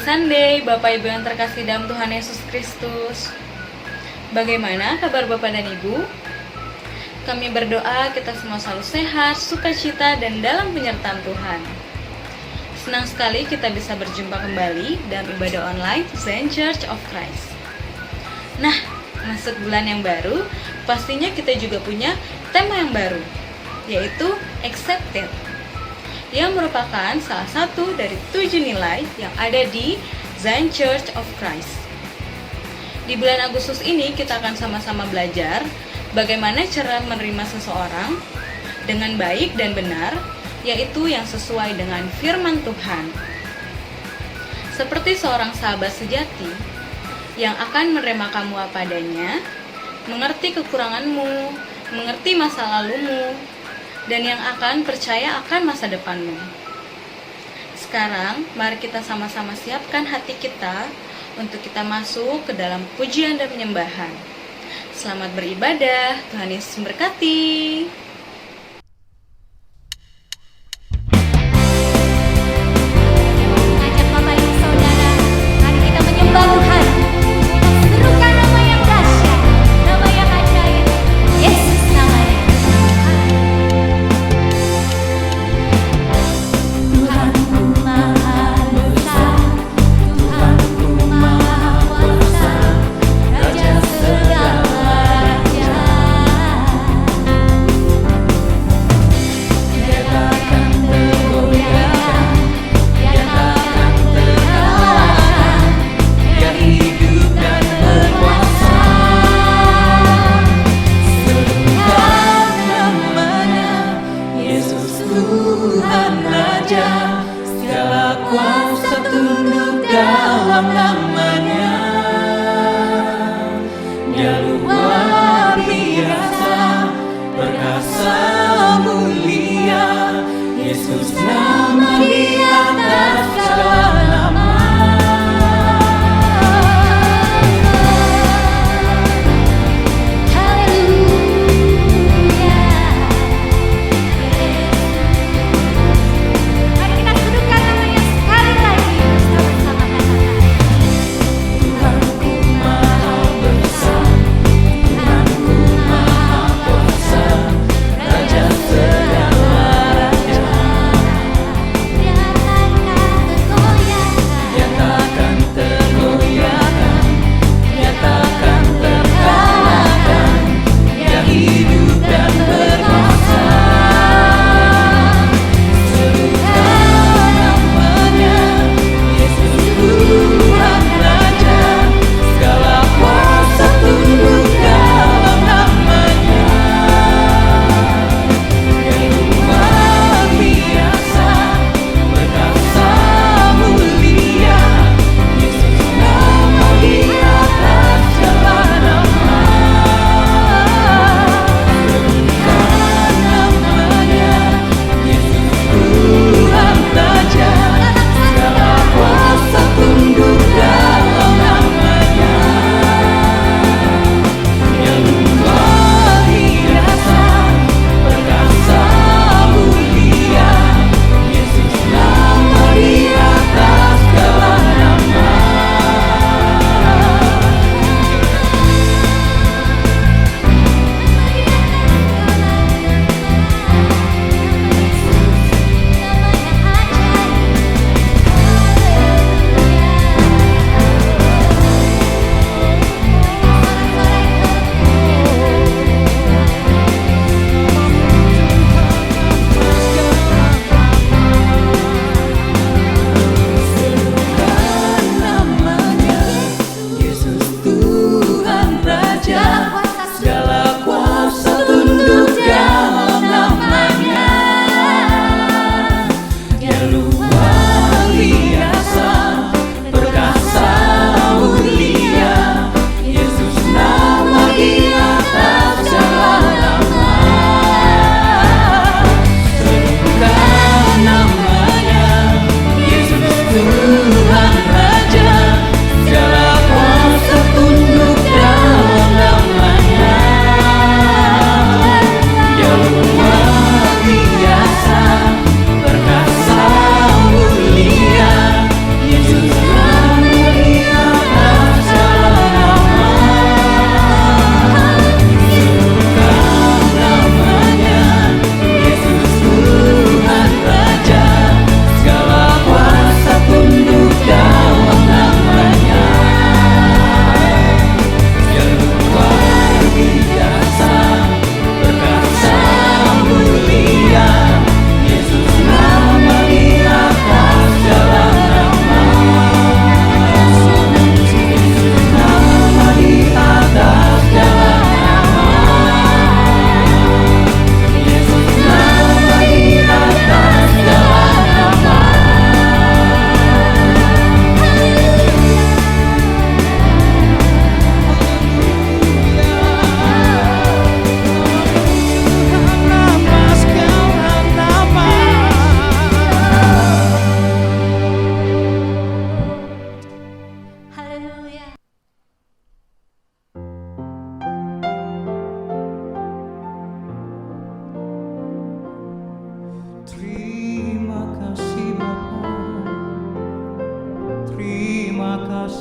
Sunday, Bapak Ibu yang terkasih dalam Tuhan Yesus Kristus. Bagaimana kabar Bapak dan Ibu? Kami berdoa kita semua selalu sehat, sukacita, dan dalam penyertaan Tuhan. Senang sekali kita bisa berjumpa kembali dalam ibadah online Zion Church of Christ. Nah, masuk bulan yang baru, pastinya kita juga punya tema yang baru, yaitu Accepted, yang merupakan salah satu dari 7 nilai yang ada di Zion Church of Christ. Di bulan Agustus ini kita akan sama-sama belajar bagaimana cara menerima seseorang dengan baik dan benar, yaitu yang sesuai dengan firman Tuhan. Seperti seorang sahabat sejati yang akan menerima kamu apa adanya, mengerti kekuranganmu, mengerti masa lalumu, dan yang akan percaya akan masa depanmu. Sekarang, mari kita sama-sama siapkan hati kita untuk kita masuk ke dalam pujian dan penyembahan. Selamat beribadah, Tuhan Yesus memberkati. Mengajak Bapak Ibu Saudara, mari kita menyembah Tuhan. Kita serukan nama yang dahsyat, nama yang ajaib, Yesus namanya. Tuhanku Maha Besar, Tuhanku Maha Kuasa, Raja segala raja.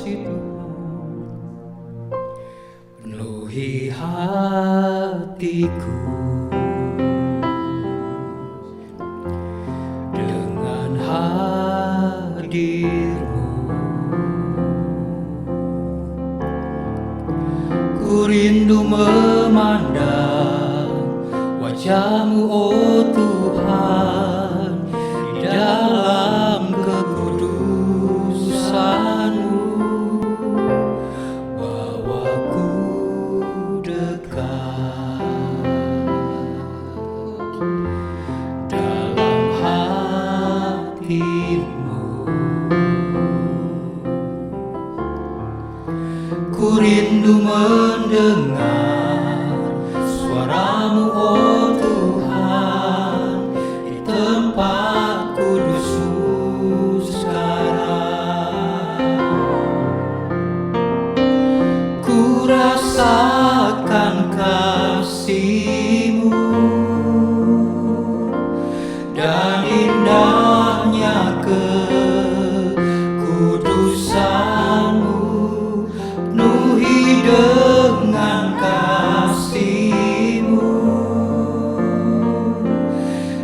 kasih Tuhan penuhi hatiku dengan hadir-Mu. Ku rindu memandang wajah-Mu, oh Tuhan, di dalam kekudusan-Mu. Bawaku dekat dalam hati-Mu. Ku rindu mendengar suara-Mu, oh Tuhan, di tempat kudus-Mu sekarang. Ku rasakan kasih-Mu dan indahnya kekudusan-Mu, penuhi dengan kasih-Mu,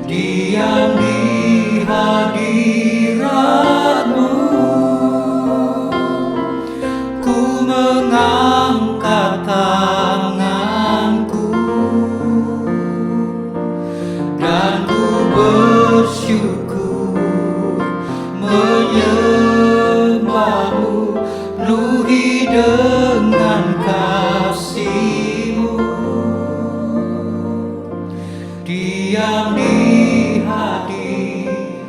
diam di hadirat-Mu. Ku mengangkat tanganku dan ku bersyukur menyembah-Mu, penuhi dengan kasih-Mu, diam di hadirat-Mu.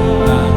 Dengan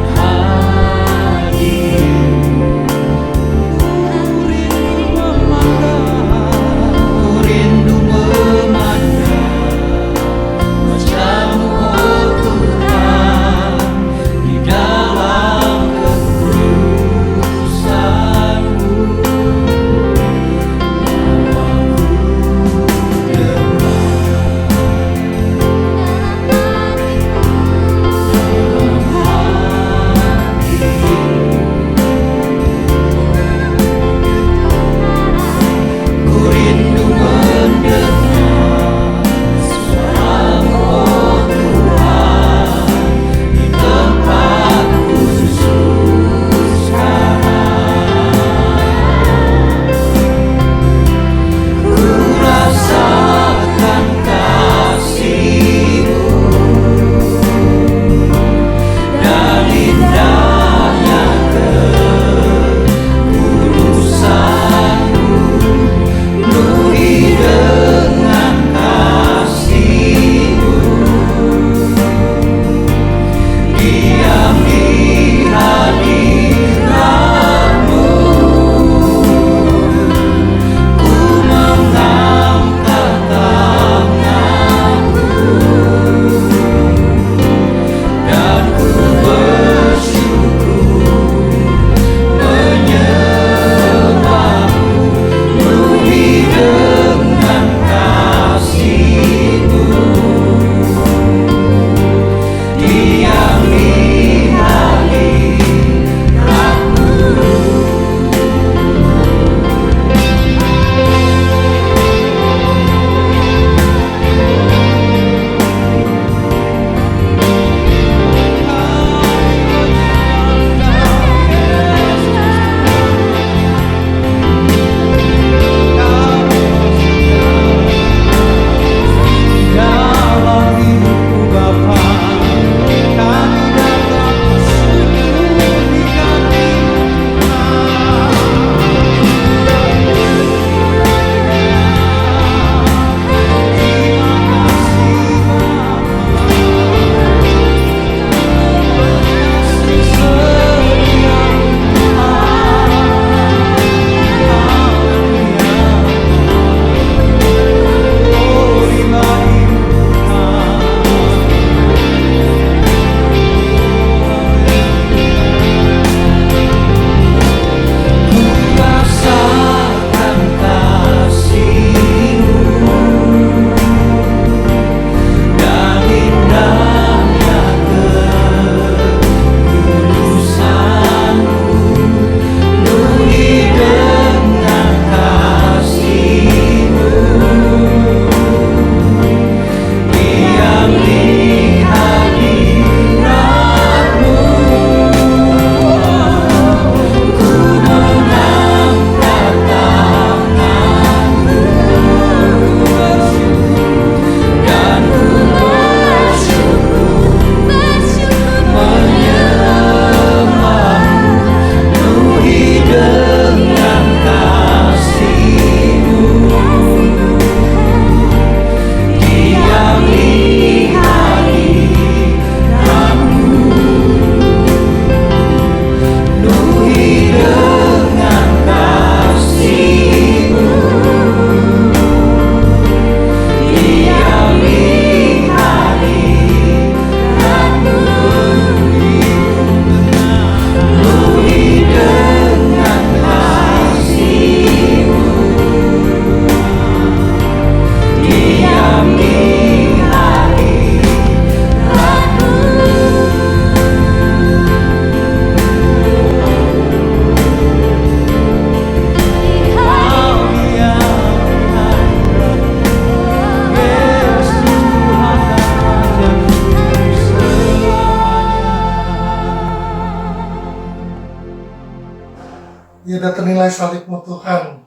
Tiada ternilai salibmu Tuhan,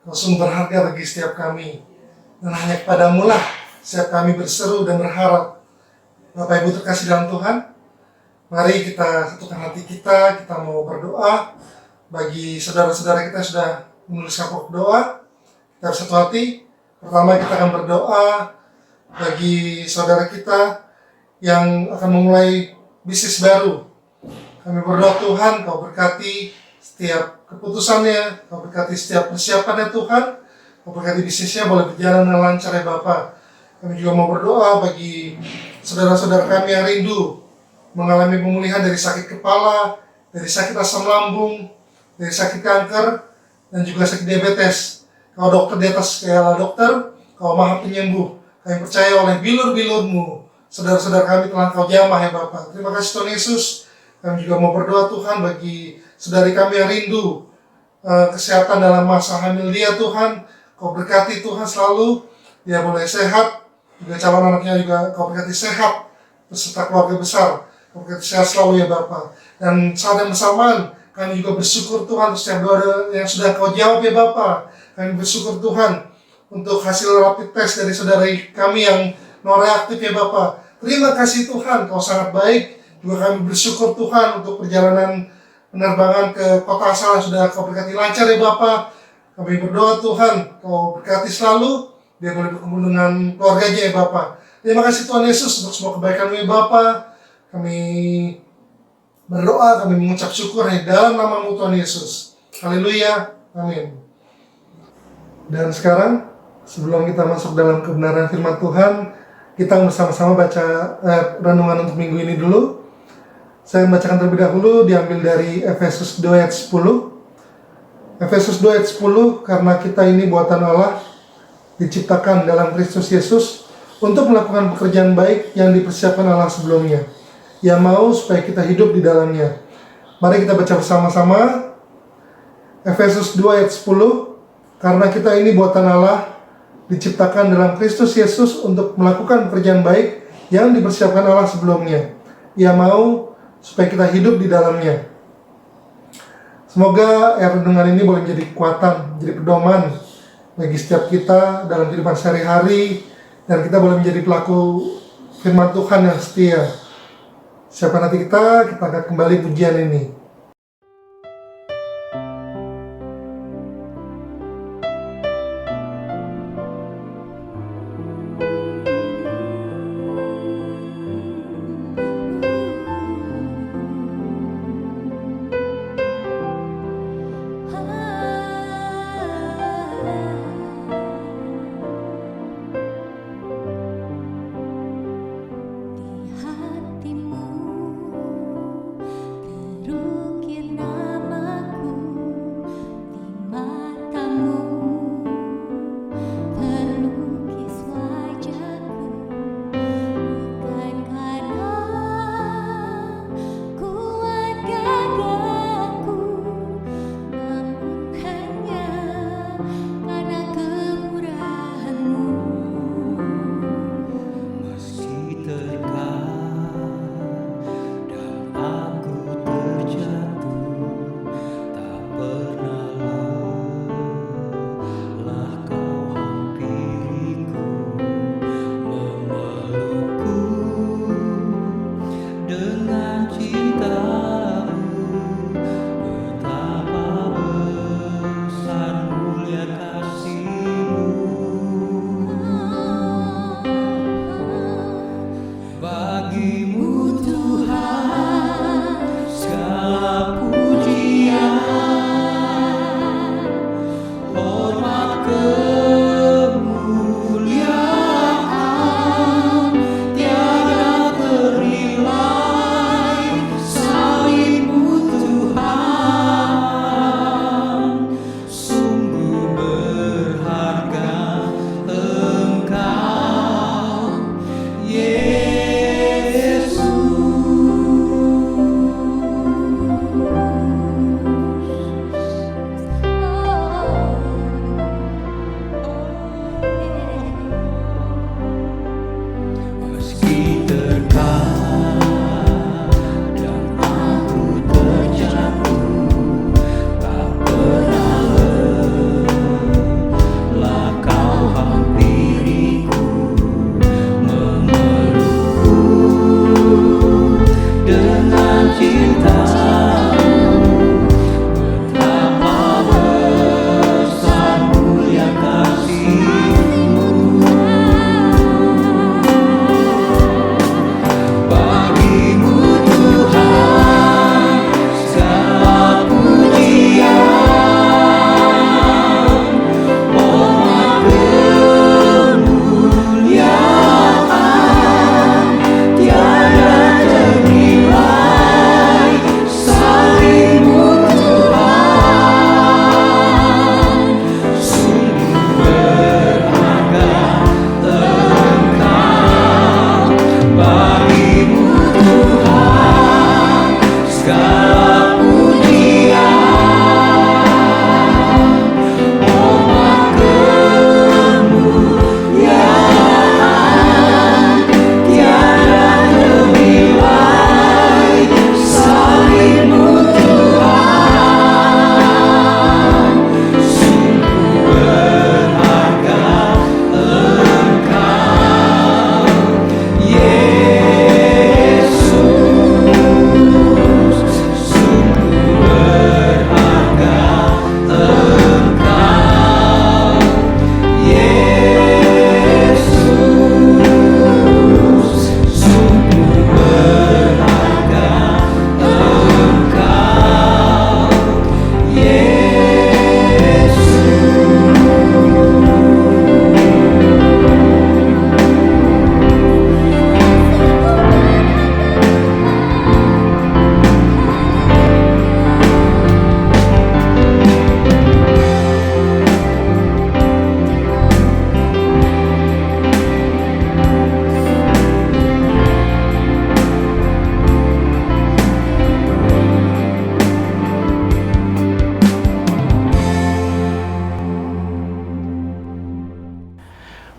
Kau sungguh berharga bagi setiap kami. Dan hanya kepadamu lah setiap kami berseru dan berharap. Bapak Ibu terkasih dalam Tuhan, mari kita satukan hati kita mau berdoa. Bagi saudara-saudara kita yang sudah menuliskan pokok doa, kita bersatu hati. Pertama kita akan berdoa bagi saudara kita yang akan memulai bisnis baru. Kami berdoa Tuhan, Kau berkati setiap keputusannya, Kau berkati setiap persiapannya Tuhan, Kau berkati bisnisnya boleh berjalan dengan lancar ya Bapa. Kami juga mau berdoa bagi saudara-saudara kami yang rindu mengalami pemulihan dari sakit kepala, dari sakit asam lambung, dari sakit kanker, dan juga sakit diabetes. Kau dokter di atas segala dokter, Kau maha penyembuh. Kami percaya oleh bilur-bilur-Mu, saudara-saudara kami telah Kau jamah ya Bapa. Terima kasih Tuhan Yesus. Kami juga mau berdoa Tuhan bagi saudari kami yang rindu kesehatan dalam masa hamil dia Tuhan. Kau berkati Tuhan selalu, dia boleh sehat, juga calon anaknya juga Kau berkati sehat, beserta keluarga besar. Kau berkati sehat selalu ya Bapa. Dan saat yang bersamaan, kami juga bersyukur Tuhan setiap doa yang sudah Kau jawab ya Bapa. Kami bersyukur Tuhan untuk hasil rapid test dari saudari kami yang non reaktif ya Bapa. Terima kasih Tuhan, Kau sangat baik. Juga kami bersyukur Tuhan untuk perjalanan penerbangan ke kota asal yang sudah Kau berkati lancar ya Bapa. Kami berdoa Tuhan, Kau berkati selalu, dia boleh berkumpul dengan keluarganya ya Bapa. Terima kasih Tuhan Yesus untuk semua kebaikan-Mu ya Bapa. Kami berdoa, kami mengucap syukur di dalam nama-Mu Tuhan Yesus. Haleluya, amin. Dan sekarang, sebelum kita masuk dalam kebenaran firman Tuhan, kita bersama-sama baca renungan untuk minggu ini dulu. Saya membacakan terlebih dahulu, diambil dari Efesus 2 ayat 10. Efesus 2 ayat 10, karena kita ini buatan Allah, diciptakan dalam Kristus Yesus untuk melakukan pekerjaan baik yang dipersiapkan Allah sebelumnya. Ia mau supaya kita hidup di dalamnya. Mari kita baca bersama-sama. Efesus 2 ayat 10, karena kita ini buatan Allah, diciptakan dalam Kristus Yesus untuk melakukan pekerjaan baik yang dipersiapkan Allah sebelumnya. Ia mau supaya kita hidup di dalamnya. Semoga renungan ini boleh menjadi kekuatan, menjadi pedoman bagi setiap kita dalam kehidupan sehari-hari, dan kita boleh menjadi pelaku firman Tuhan yang setia. Siapkan hati kita angkat kembali pujian ini. Di hatimu segala pujian, hormat kemuliaan, tiada ternilai salibmu Tuhan, sungguh berharga Engkau, Yesus, sungguh berharga Engkau, Yesus, sungguh berharga Engkau, Yesus.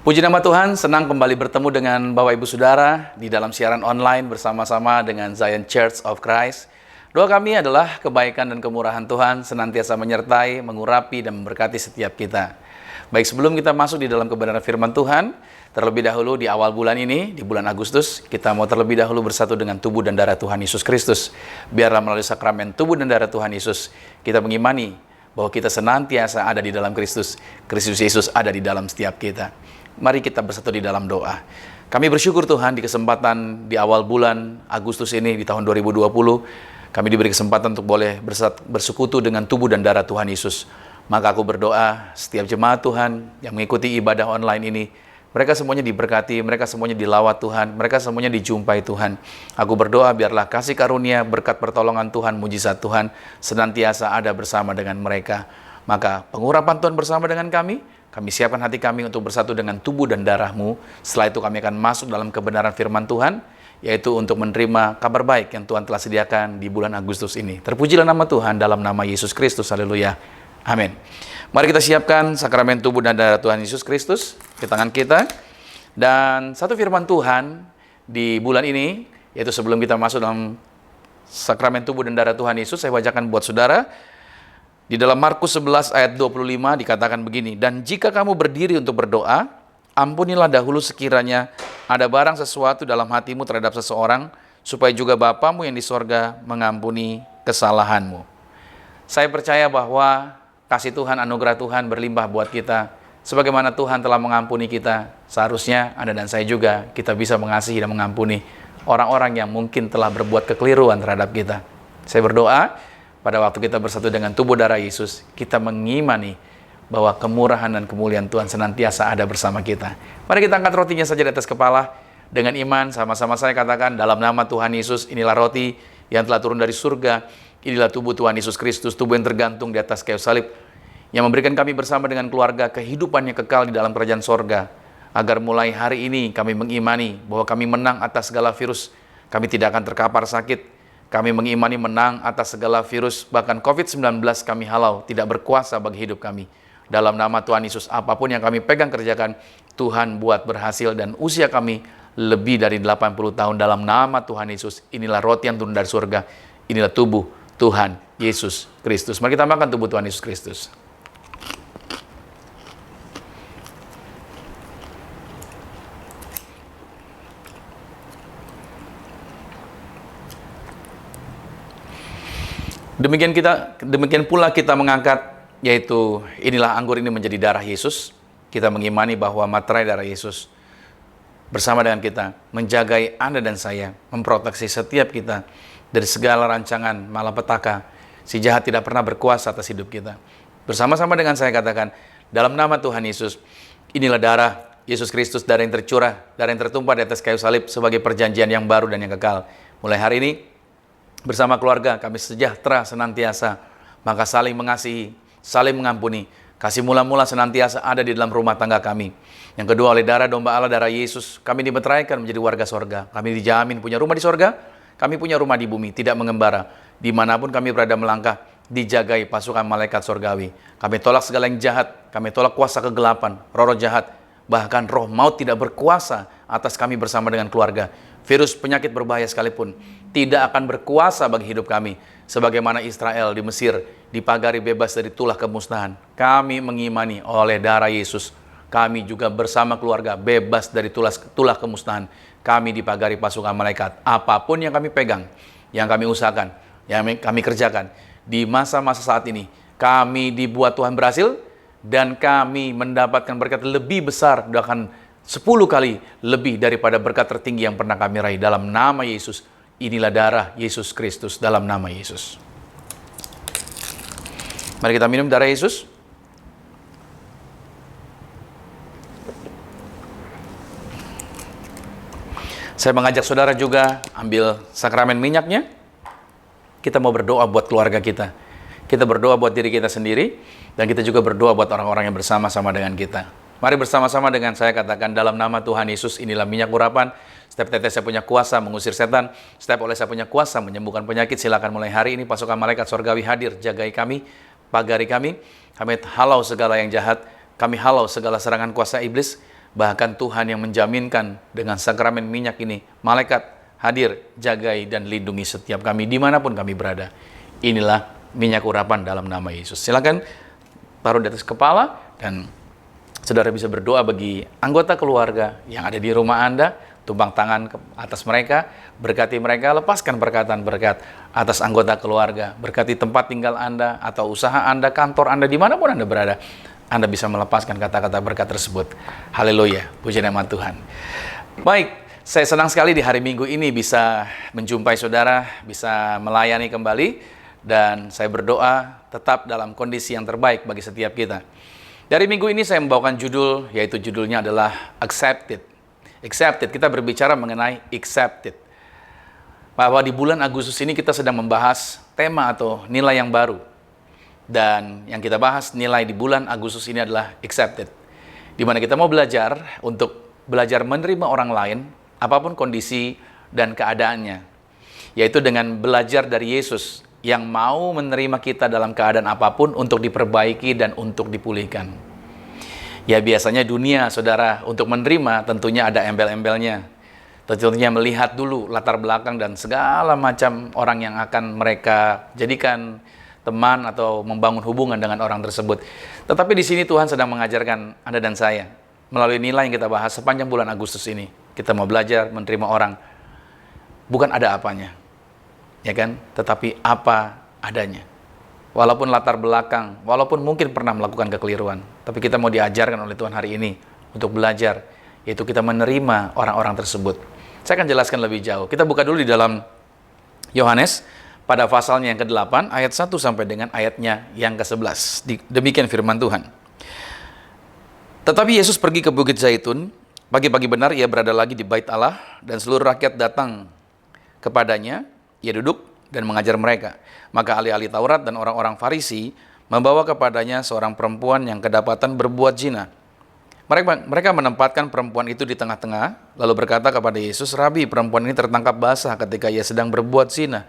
Puji nama Tuhan, senang kembali bertemu dengan Bapak Ibu Saudara di dalam siaran online bersama-sama dengan Zion Church of Christ. Doa kami adalah kebaikan dan kemurahan Tuhan senantiasa menyertai, mengurapi, dan memberkati setiap kita. Baik, sebelum kita masuk di dalam kebenaran firman Tuhan, terlebih dahulu di awal bulan ini, di bulan Agustus, kita mau terlebih dahulu bersatu dengan tubuh dan darah Tuhan Yesus Kristus. Biarlah melalui sakramen tubuh dan darah Tuhan Yesus, kita mengimani bahwa kita senantiasa ada di dalam Kristus. Kristus Yesus ada di dalam setiap kita. Mari kita bersatu di dalam doa. Kami bersyukur Tuhan di kesempatan di awal bulan Agustus ini di tahun 2020, kami diberi kesempatan untuk boleh bersekutu dengan tubuh dan darah Tuhan Yesus. Maka aku berdoa setiap jemaat Tuhan yang mengikuti ibadah online ini, mereka semuanya diberkati, mereka semuanya dilawat Tuhan, mereka semuanya dijumpai Tuhan. Aku berdoa biarlah kasih karunia, berkat pertolongan Tuhan, mujizat Tuhan senantiasa ada bersama dengan mereka. Maka pengurapan Tuhan bersama dengan kami siapkan hati kami untuk bersatu dengan tubuh dan darah-Mu. Setelah itu kami akan masuk dalam kebenaran firman Tuhan, yaitu untuk menerima kabar baik yang Tuhan telah sediakan di bulan Agustus ini. Terpujilah nama Tuhan dalam nama Yesus Kristus. Haleluya. Amin. Mari kita siapkan sakramen tubuh dan darah Tuhan Yesus Kristus di tangan kita. Dan satu firman Tuhan di bulan ini, yaitu sebelum kita masuk dalam sakramen tubuh dan darah Tuhan Yesus, saya bacakan buat saudara. Di dalam Markus 11 ayat 25 dikatakan begini, dan jika kamu berdiri untuk berdoa, ampunilah dahulu sekiranya ada barang sesuatu dalam hatimu terhadap seseorang, supaya juga Bapamu yang di sorga mengampuni kesalahanmu. Saya percaya bahwa kasih Tuhan, anugerah Tuhan berlimpah buat kita. Sebagaimana Tuhan telah mengampuni kita, seharusnya Anda dan saya juga kita bisa mengasihi dan mengampuni orang-orang yang mungkin telah berbuat kekeliruan terhadap kita. Saya berdoa, pada waktu kita bersatu dengan tubuh darah Yesus, kita mengimani bahwa kemurahan dan kemuliaan Tuhan senantiasa ada bersama kita. Mari kita angkat rotinya saja di atas kepala. Dengan iman, sama-sama saya katakan, dalam nama Tuhan Yesus, inilah roti yang telah turun dari surga. Inilah tubuh Tuhan Yesus Kristus, tubuh yang tergantung di atas kayu salib, yang memberikan kami bersama dengan keluarga kehidupan yang kekal di dalam kerajaan sorga. Agar mulai hari ini kami mengimani bahwa kami menang atas segala virus. Kami tidak akan terkapar sakit. Kami mengimani menang atas segala virus, bahkan COVID-19 kami halau, tidak berkuasa bagi hidup kami. Dalam nama Tuhan Yesus, apapun yang kami pegang kerjakan, Tuhan buat berhasil, dan usia kami lebih dari 80 tahun dalam nama Tuhan Yesus. Inilah roti yang turun dari surga, inilah tubuh Tuhan Yesus Kristus. Mari kita makan tubuh Tuhan Yesus Kristus. Demikian pula kita mengangkat, yaitu inilah anggur ini menjadi darah Yesus. Kita mengimani bahwa materai darah Yesus bersama dengan kita menjagai Anda dan saya, memproteksi setiap kita dari segala rancangan malapetaka. Si jahat tidak pernah berkuasa atas hidup kita. Bersama-sama dengan saya katakan, dalam nama Tuhan Yesus, inilah darah Yesus Kristus, darah yang tercurah, darah yang tertumpah di atas kayu salib sebagai perjanjian yang baru dan yang kekal. Mulai hari ini, bersama keluarga kami sejahtera senantiasa, maka saling mengasihi, saling mengampuni. Kasih mula-mula senantiasa ada di dalam rumah tangga kami. Yang kedua, oleh darah domba Allah, darah Yesus, kami dimeteraikan menjadi warga sorga. Kami dijamin punya rumah di sorga, kami punya rumah di bumi, tidak mengembara. Dimanapun kami berada melangkah, dijagai pasukan malaikat surgawi. Kami tolak segala yang jahat, kami tolak kuasa kegelapan, roh-roh jahat, bahkan roh maut tidak berkuasa atas kami bersama dengan keluarga. Virus penyakit berbahaya sekalipun tidak akan berkuasa bagi hidup kami. Sebagaimana Israel di Mesir dipagari bebas dari tulah kemusnahan. Kami mengimani oleh darah Yesus, kami juga bersama keluarga bebas dari tulah kemusnahan. Kami dipagari pasukan malaikat. Apapun yang kami pegang, yang kami usahakan, yang kami kerjakan di masa-masa saat ini, kami dibuat Tuhan berhasil, dan kami mendapatkan berkat lebih besar, bahkan 10 kali lebih daripada berkat tertinggi yang pernah kami raih dalam nama Yesus. Inilah darah Yesus Kristus, dalam nama Yesus. Mari kita minum darah Yesus. Saya mengajak saudara juga ambil sakramen minyaknya. Kita mau berdoa buat keluarga kita. Kita berdoa buat diri kita sendiri, dan kita juga berdoa buat orang-orang yang bersama-sama dengan kita. Mari bersama-sama dengan saya katakan, dalam nama Tuhan Yesus, inilah minyak urapan. Setiap tetes saya punya kuasa mengusir setan. Setiap oleh saya punya kuasa menyembuhkan penyakit. Silakan mulai hari ini pasukan malaikat surgawi hadir, jagai kami, pagari kami. Kami halau segala yang jahat. Kami halau segala serangan kuasa iblis. Bahkan Tuhan yang menjaminkan dengan sakramen minyak ini, malaikat hadir, jagai dan lindungi setiap kami dimanapun kami berada. Inilah minyak urapan dalam nama Yesus. Silakan taruh di atas kepala, dan saudara bisa berdoa bagi anggota keluarga yang ada di rumah Anda. Tumpang tangan ke atas mereka, berkati mereka, lepaskan perkataan berkat atas anggota keluarga, berkati tempat tinggal Anda, atau usaha Anda, kantor Anda, dimanapun Anda berada. Anda bisa melepaskan kata-kata berkat tersebut. Haleluya, puji nama Tuhan. Baik, saya senang sekali di hari Minggu ini bisa menjumpai saudara, bisa melayani kembali, dan saya berdoa tetap dalam kondisi yang terbaik bagi setiap kita. Dari minggu ini saya membawakan judul, yaitu judulnya adalah Accepted. Accepted, kita berbicara mengenai accepted. Bahwa di bulan Agustus ini kita sedang membahas tema atau nilai yang baru. Dan yang kita bahas nilai di bulan Agustus ini adalah accepted. Di mana kita mau belajar untuk belajar menerima orang lain, apapun kondisi dan keadaannya. Yaitu dengan belajar dari Yesus yang mau menerima kita dalam keadaan apapun untuk diperbaiki dan untuk dipulihkan. Ya biasanya dunia, saudara, untuk menerima tentunya ada embel-embelnya. Tentunya melihat dulu latar belakang dan segala macam orang yang akan mereka jadikan teman atau membangun hubungan dengan orang tersebut. Tetapi di sini Tuhan sedang mengajarkan Anda dan saya melalui nilai yang kita bahas sepanjang bulan Agustus ini. Kita mau belajar menerima orang bukan ada apanya, ya kan? Tetapi apa adanya. Walaupun latar belakang, walaupun mungkin pernah melakukan kekeliruan, tapi kita mau diajarkan oleh Tuhan hari ini untuk belajar, yaitu kita menerima orang-orang tersebut. Saya akan jelaskan lebih jauh. Kita buka dulu di dalam Yohanes pada pasalnya yang ke-8, ayat 1 sampai dengan ayatnya yang ke-11. Demikian firman Tuhan. Tetapi Yesus pergi ke Bukit Zaitun. Pagi-pagi benar ia berada lagi di Bait Allah, dan seluruh rakyat datang kepadanya. Ia duduk dan mengajar mereka. Maka ahli-ahli Taurat dan orang-orang Farisi membawa kepadanya seorang perempuan yang kedapatan berbuat zina. Mereka menempatkan perempuan itu di tengah-tengah, lalu berkata kepada Yesus, "Rabi, perempuan ini tertangkap basah ketika ia sedang berbuat zina.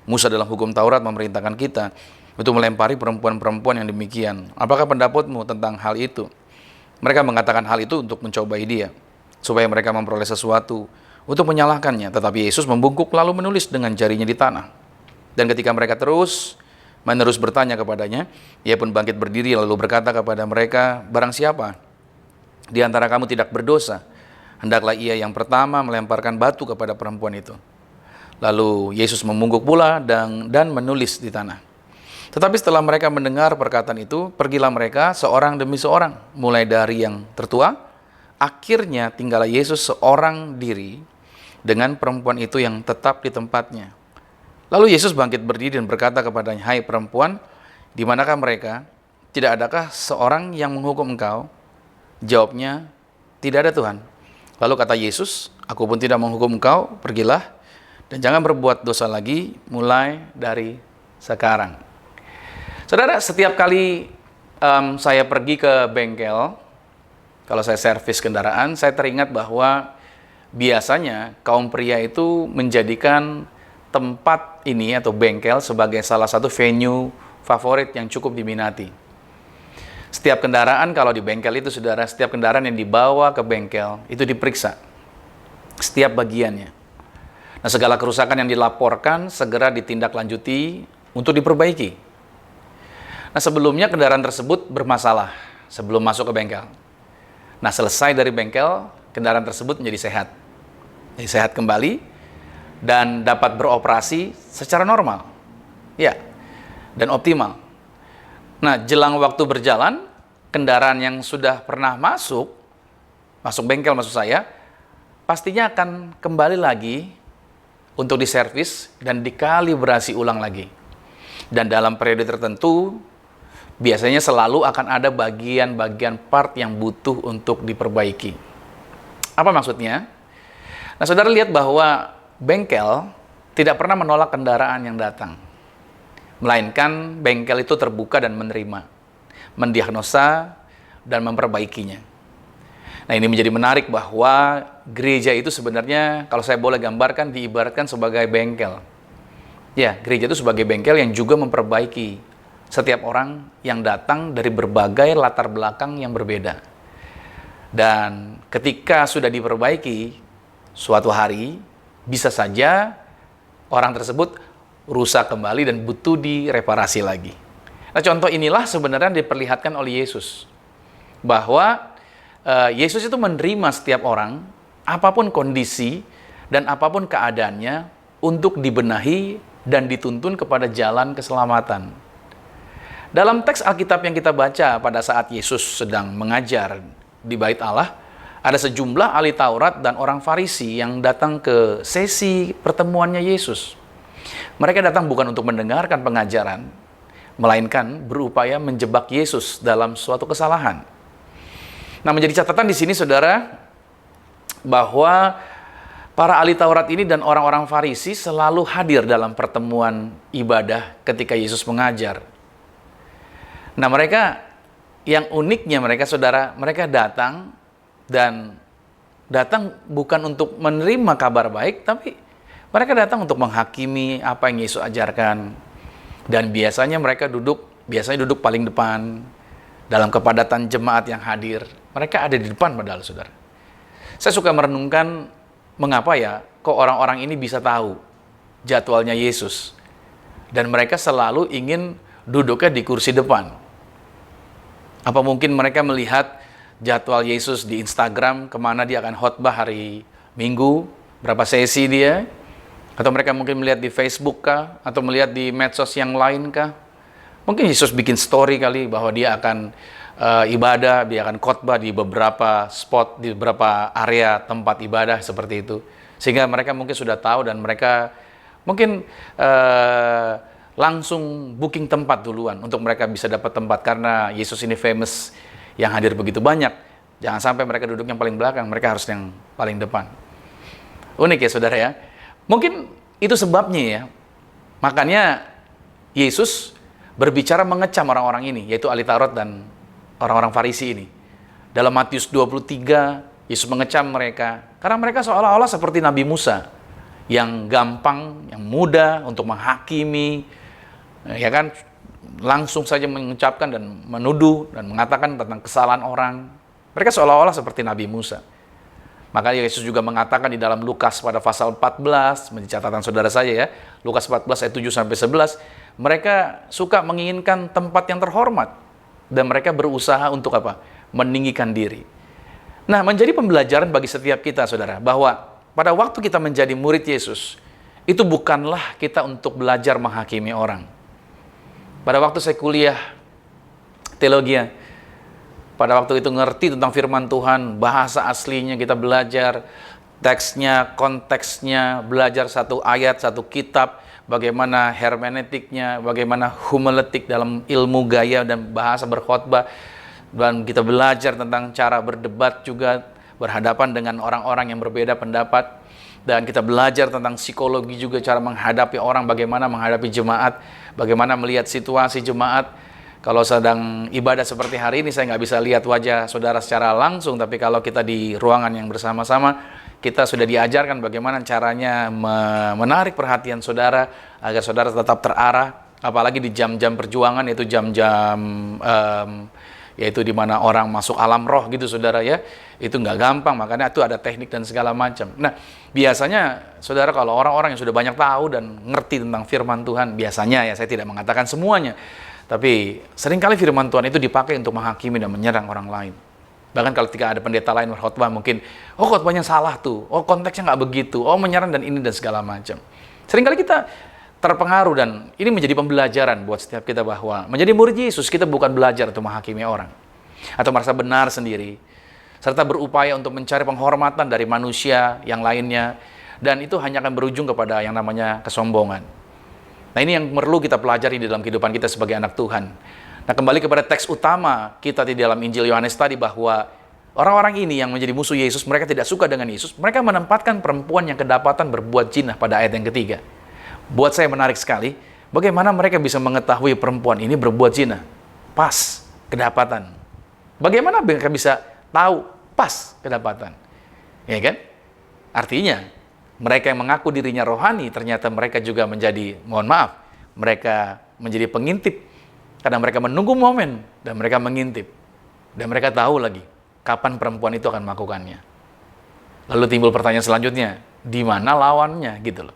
Musa dalam hukum Taurat memerintahkan kita untuk melempari perempuan-perempuan yang demikian. Apakah pendapatmu tentang hal itu?" Mereka mengatakan hal itu untuk mencobai dia, supaya mereka memperoleh sesuatu untuk menyalahkannya. Tetapi Yesus membungkuk lalu menulis dengan jarinya di tanah. Dan ketika mereka menerus bertanya kepadanya, ia pun bangkit berdiri lalu berkata kepada mereka, "Barang siapa di antara kamu tidak berdosa, hendaklah ia yang pertama melemparkan batu kepada perempuan itu." Lalu Yesus membungkuk pula dan menulis di tanah. Tetapi setelah mereka mendengar perkataan itu, pergilah mereka seorang demi seorang, mulai dari yang tertua. Akhirnya tinggallah Yesus seorang diri dengan perempuan itu yang tetap di tempatnya. Lalu Yesus bangkit berdiri dan berkata kepadanya, "Hai perempuan, di manakah mereka? Tidak adakah seorang yang menghukum engkau?" Jawabnya, "Tidak ada Tuhan." Lalu kata Yesus, "Aku pun tidak menghukum engkau, pergilah dan jangan berbuat dosa lagi mulai dari sekarang." Saudara, setiap kali saya pergi ke bengkel, kalau saya servis kendaraan, saya teringat bahwa biasanya kaum pria itu menjadikan tempat ini atau bengkel sebagai salah satu venue favorit yang cukup diminati. Setiap kendaraan kalau di bengkel itu, saudara, setiap kendaraan yang dibawa ke bengkel itu diperiksa setiap bagiannya. Nah, segala kerusakan yang dilaporkan segera ditindaklanjuti untuk diperbaiki. Nah, sebelumnya kendaraan tersebut bermasalah sebelum masuk ke bengkel. Nah, selesai dari bengkel, kendaraan tersebut menjadi sehat. Jadi sehat kembali dan dapat beroperasi secara normal. Ya, dan optimal. Nah, jelang waktu berjalan, kendaraan yang sudah pernah masuk bengkel maksud saya, pastinya akan kembali lagi untuk diservis dan dikalibrasi ulang lagi. Dan dalam periode tertentu, biasanya selalu akan ada bagian-bagian part yang butuh untuk diperbaiki. Apa maksudnya? Nah, saudara lihat bahwa bengkel tidak pernah menolak kendaraan yang datang. Melainkan bengkel itu terbuka dan menerima, mendiagnosa, dan memperbaikinya. Nah, ini menjadi menarik bahwa gereja itu sebenarnya, kalau saya boleh gambarkan, diibaratkan sebagai bengkel. Ya, gereja itu sebagai bengkel yang juga memperbaiki setiap orang yang datang dari berbagai latar belakang yang berbeda. Dan ketika sudah diperbaiki, suatu hari bisa saja orang tersebut rusak kembali dan butuh direparasi lagi. Nah, contoh inilah sebenarnya diperlihatkan oleh Yesus. Bahwa Yesus itu menerima setiap orang, apapun kondisi dan apapun keadaannya, untuk dibenahi dan dituntun kepada jalan keselamatan. Dalam teks Alkitab yang kita baca pada saat Yesus sedang mengajar di Bait Allah, ada sejumlah ahli Taurat dan orang Farisi yang datang ke sesi pertemuannya Yesus. Mereka datang bukan untuk mendengarkan pengajaran, melainkan berupaya menjebak Yesus dalam suatu kesalahan. Nah, menjadi catatan di sini, saudara, bahwa para ahli Taurat ini dan orang-orang Farisi selalu hadir dalam pertemuan ibadah ketika Yesus mengajar. Nah, mereka, yang uniknya mereka, saudara, mereka datang bukan untuk menerima kabar baik, tapi mereka datang untuk menghakimi apa yang Yesus ajarkan. Dan biasanya mereka duduk paling depan dalam kepadatan jemaat yang hadir. Mereka ada di depan padahal, saudara. Saya suka merenungkan mengapa ya kok orang-orang ini bisa tahu jadwalnya Yesus. Dan mereka selalu ingin duduknya di kursi depan. Apa mungkin mereka melihat jadwal Yesus di Instagram, kemana dia akan khotbah hari Minggu, berapa sesi dia? Atau mereka mungkin melihat di Facebook kah? Atau melihat di medsos yang lain kah? Mungkin Yesus bikin story kali bahwa dia akan ibadah, dia akan khotbah di beberapa spot, di beberapa area tempat ibadah seperti itu. Sehingga mereka mungkin sudah tahu dan mereka mungkin langsung booking tempat duluan untuk mereka bisa dapat tempat, karena Yesus ini famous yang hadir begitu banyak. Jangan sampai mereka duduk yang paling belakang, mereka harus yang paling depan. Unik ya, saudara ya. Mungkin itu sebabnya ya. Makanya Yesus berbicara mengecam orang-orang ini, yaitu ahli Taurat dan orang-orang Farisi ini. Dalam Matius 23, Yesus mengecam mereka karena mereka seolah-olah seperti Nabi Musa yang gampang, yang mudah untuk menghakimi, ya kan, langsung saja mengucapkan dan menuduh dan mengatakan tentang kesalahan orang. Mereka seolah-olah seperti Nabi Musa. Maka Yesus juga mengatakan di dalam Lukas pada pasal 14, menjadi catatan saudara saya ya, Lukas 14 ayat 7-11, mereka suka menginginkan tempat yang terhormat dan mereka berusaha untuk apa? Meninggikan diri. Nah, menjadi pembelajaran bagi setiap kita, saudara, bahwa pada waktu kita menjadi murid Yesus, itu bukanlah kita untuk belajar menghakimi orang. Pada waktu saya kuliah teologi, pada waktu itu ngerti tentang firman Tuhan, bahasa aslinya kita belajar, teksnya, konteksnya, belajar satu ayat, satu kitab, bagaimana hermeneutiknya, bagaimana homiletik dalam ilmu gaya dan bahasa berkhotbah, dan kita belajar tentang cara berdebat juga, berhadapan dengan orang-orang yang berbeda pendapat, dan kita belajar tentang psikologi juga, cara menghadapi orang, bagaimana menghadapi jemaat, bagaimana melihat situasi jemaat. Kalau sedang ibadah seperti hari ini, saya nggak bisa lihat wajah saudara secara langsung, tapi kalau kita di ruangan yang bersama-sama, kita sudah diajarkan bagaimana caranya menarik perhatian saudara agar saudara tetap terarah, apalagi di jam-jam perjuangan, yaitu jam-jam yaitu di mana orang masuk alam roh gitu saudara ya. Itu nggak gampang, makanya itu ada teknik dan segala macam. Nah, biasanya saudara kalau orang-orang yang sudah banyak tahu dan ngerti tentang firman Tuhan, biasanya ya, saya tidak mengatakan semuanya, tapi seringkali firman Tuhan itu dipakai untuk menghakimi dan menyerang orang lain. Bahkan kalau ketika ada pendeta lain berkhotbah, mungkin, oh khotbahnya salah tuh, oh konteksnya nggak begitu, oh menyerang dan ini dan segala macam. Seringkali kita terpengaruh, dan ini menjadi pembelajaran buat setiap kita bahwa menjadi murid Yesus, kita bukan belajar untuk menghakimi orang atau merasa benar sendiri, serta berupaya untuk mencari penghormatan dari manusia yang lainnya, dan itu hanya akan berujung kepada yang namanya kesombongan. Nah, ini yang perlu kita pelajari di dalam kehidupan kita sebagai anak Tuhan. Nah, kembali kepada teks utama kita di dalam Injil Yohanes tadi, bahwa orang-orang ini yang menjadi musuh Yesus, mereka tidak suka dengan Yesus, mereka menempatkan perempuan yang kedapatan berbuat zina pada ayat yang ketiga. Buat saya menarik sekali, bagaimana mereka bisa mengetahui perempuan ini berbuat zina? Pas, kedapatan. Bagaimana mereka bisa tahu pas kedapatan? Ya kan? Artinya, mereka yang mengaku dirinya rohani, ternyata mereka juga menjadi, mohon maaf, mereka menjadi pengintip. Karena mereka menunggu momen, dan mereka mengintip. Dan mereka tahu lagi, kapan perempuan itu akan melakukannya. Lalu timbul pertanyaan selanjutnya, di mana lawannya gitu loh.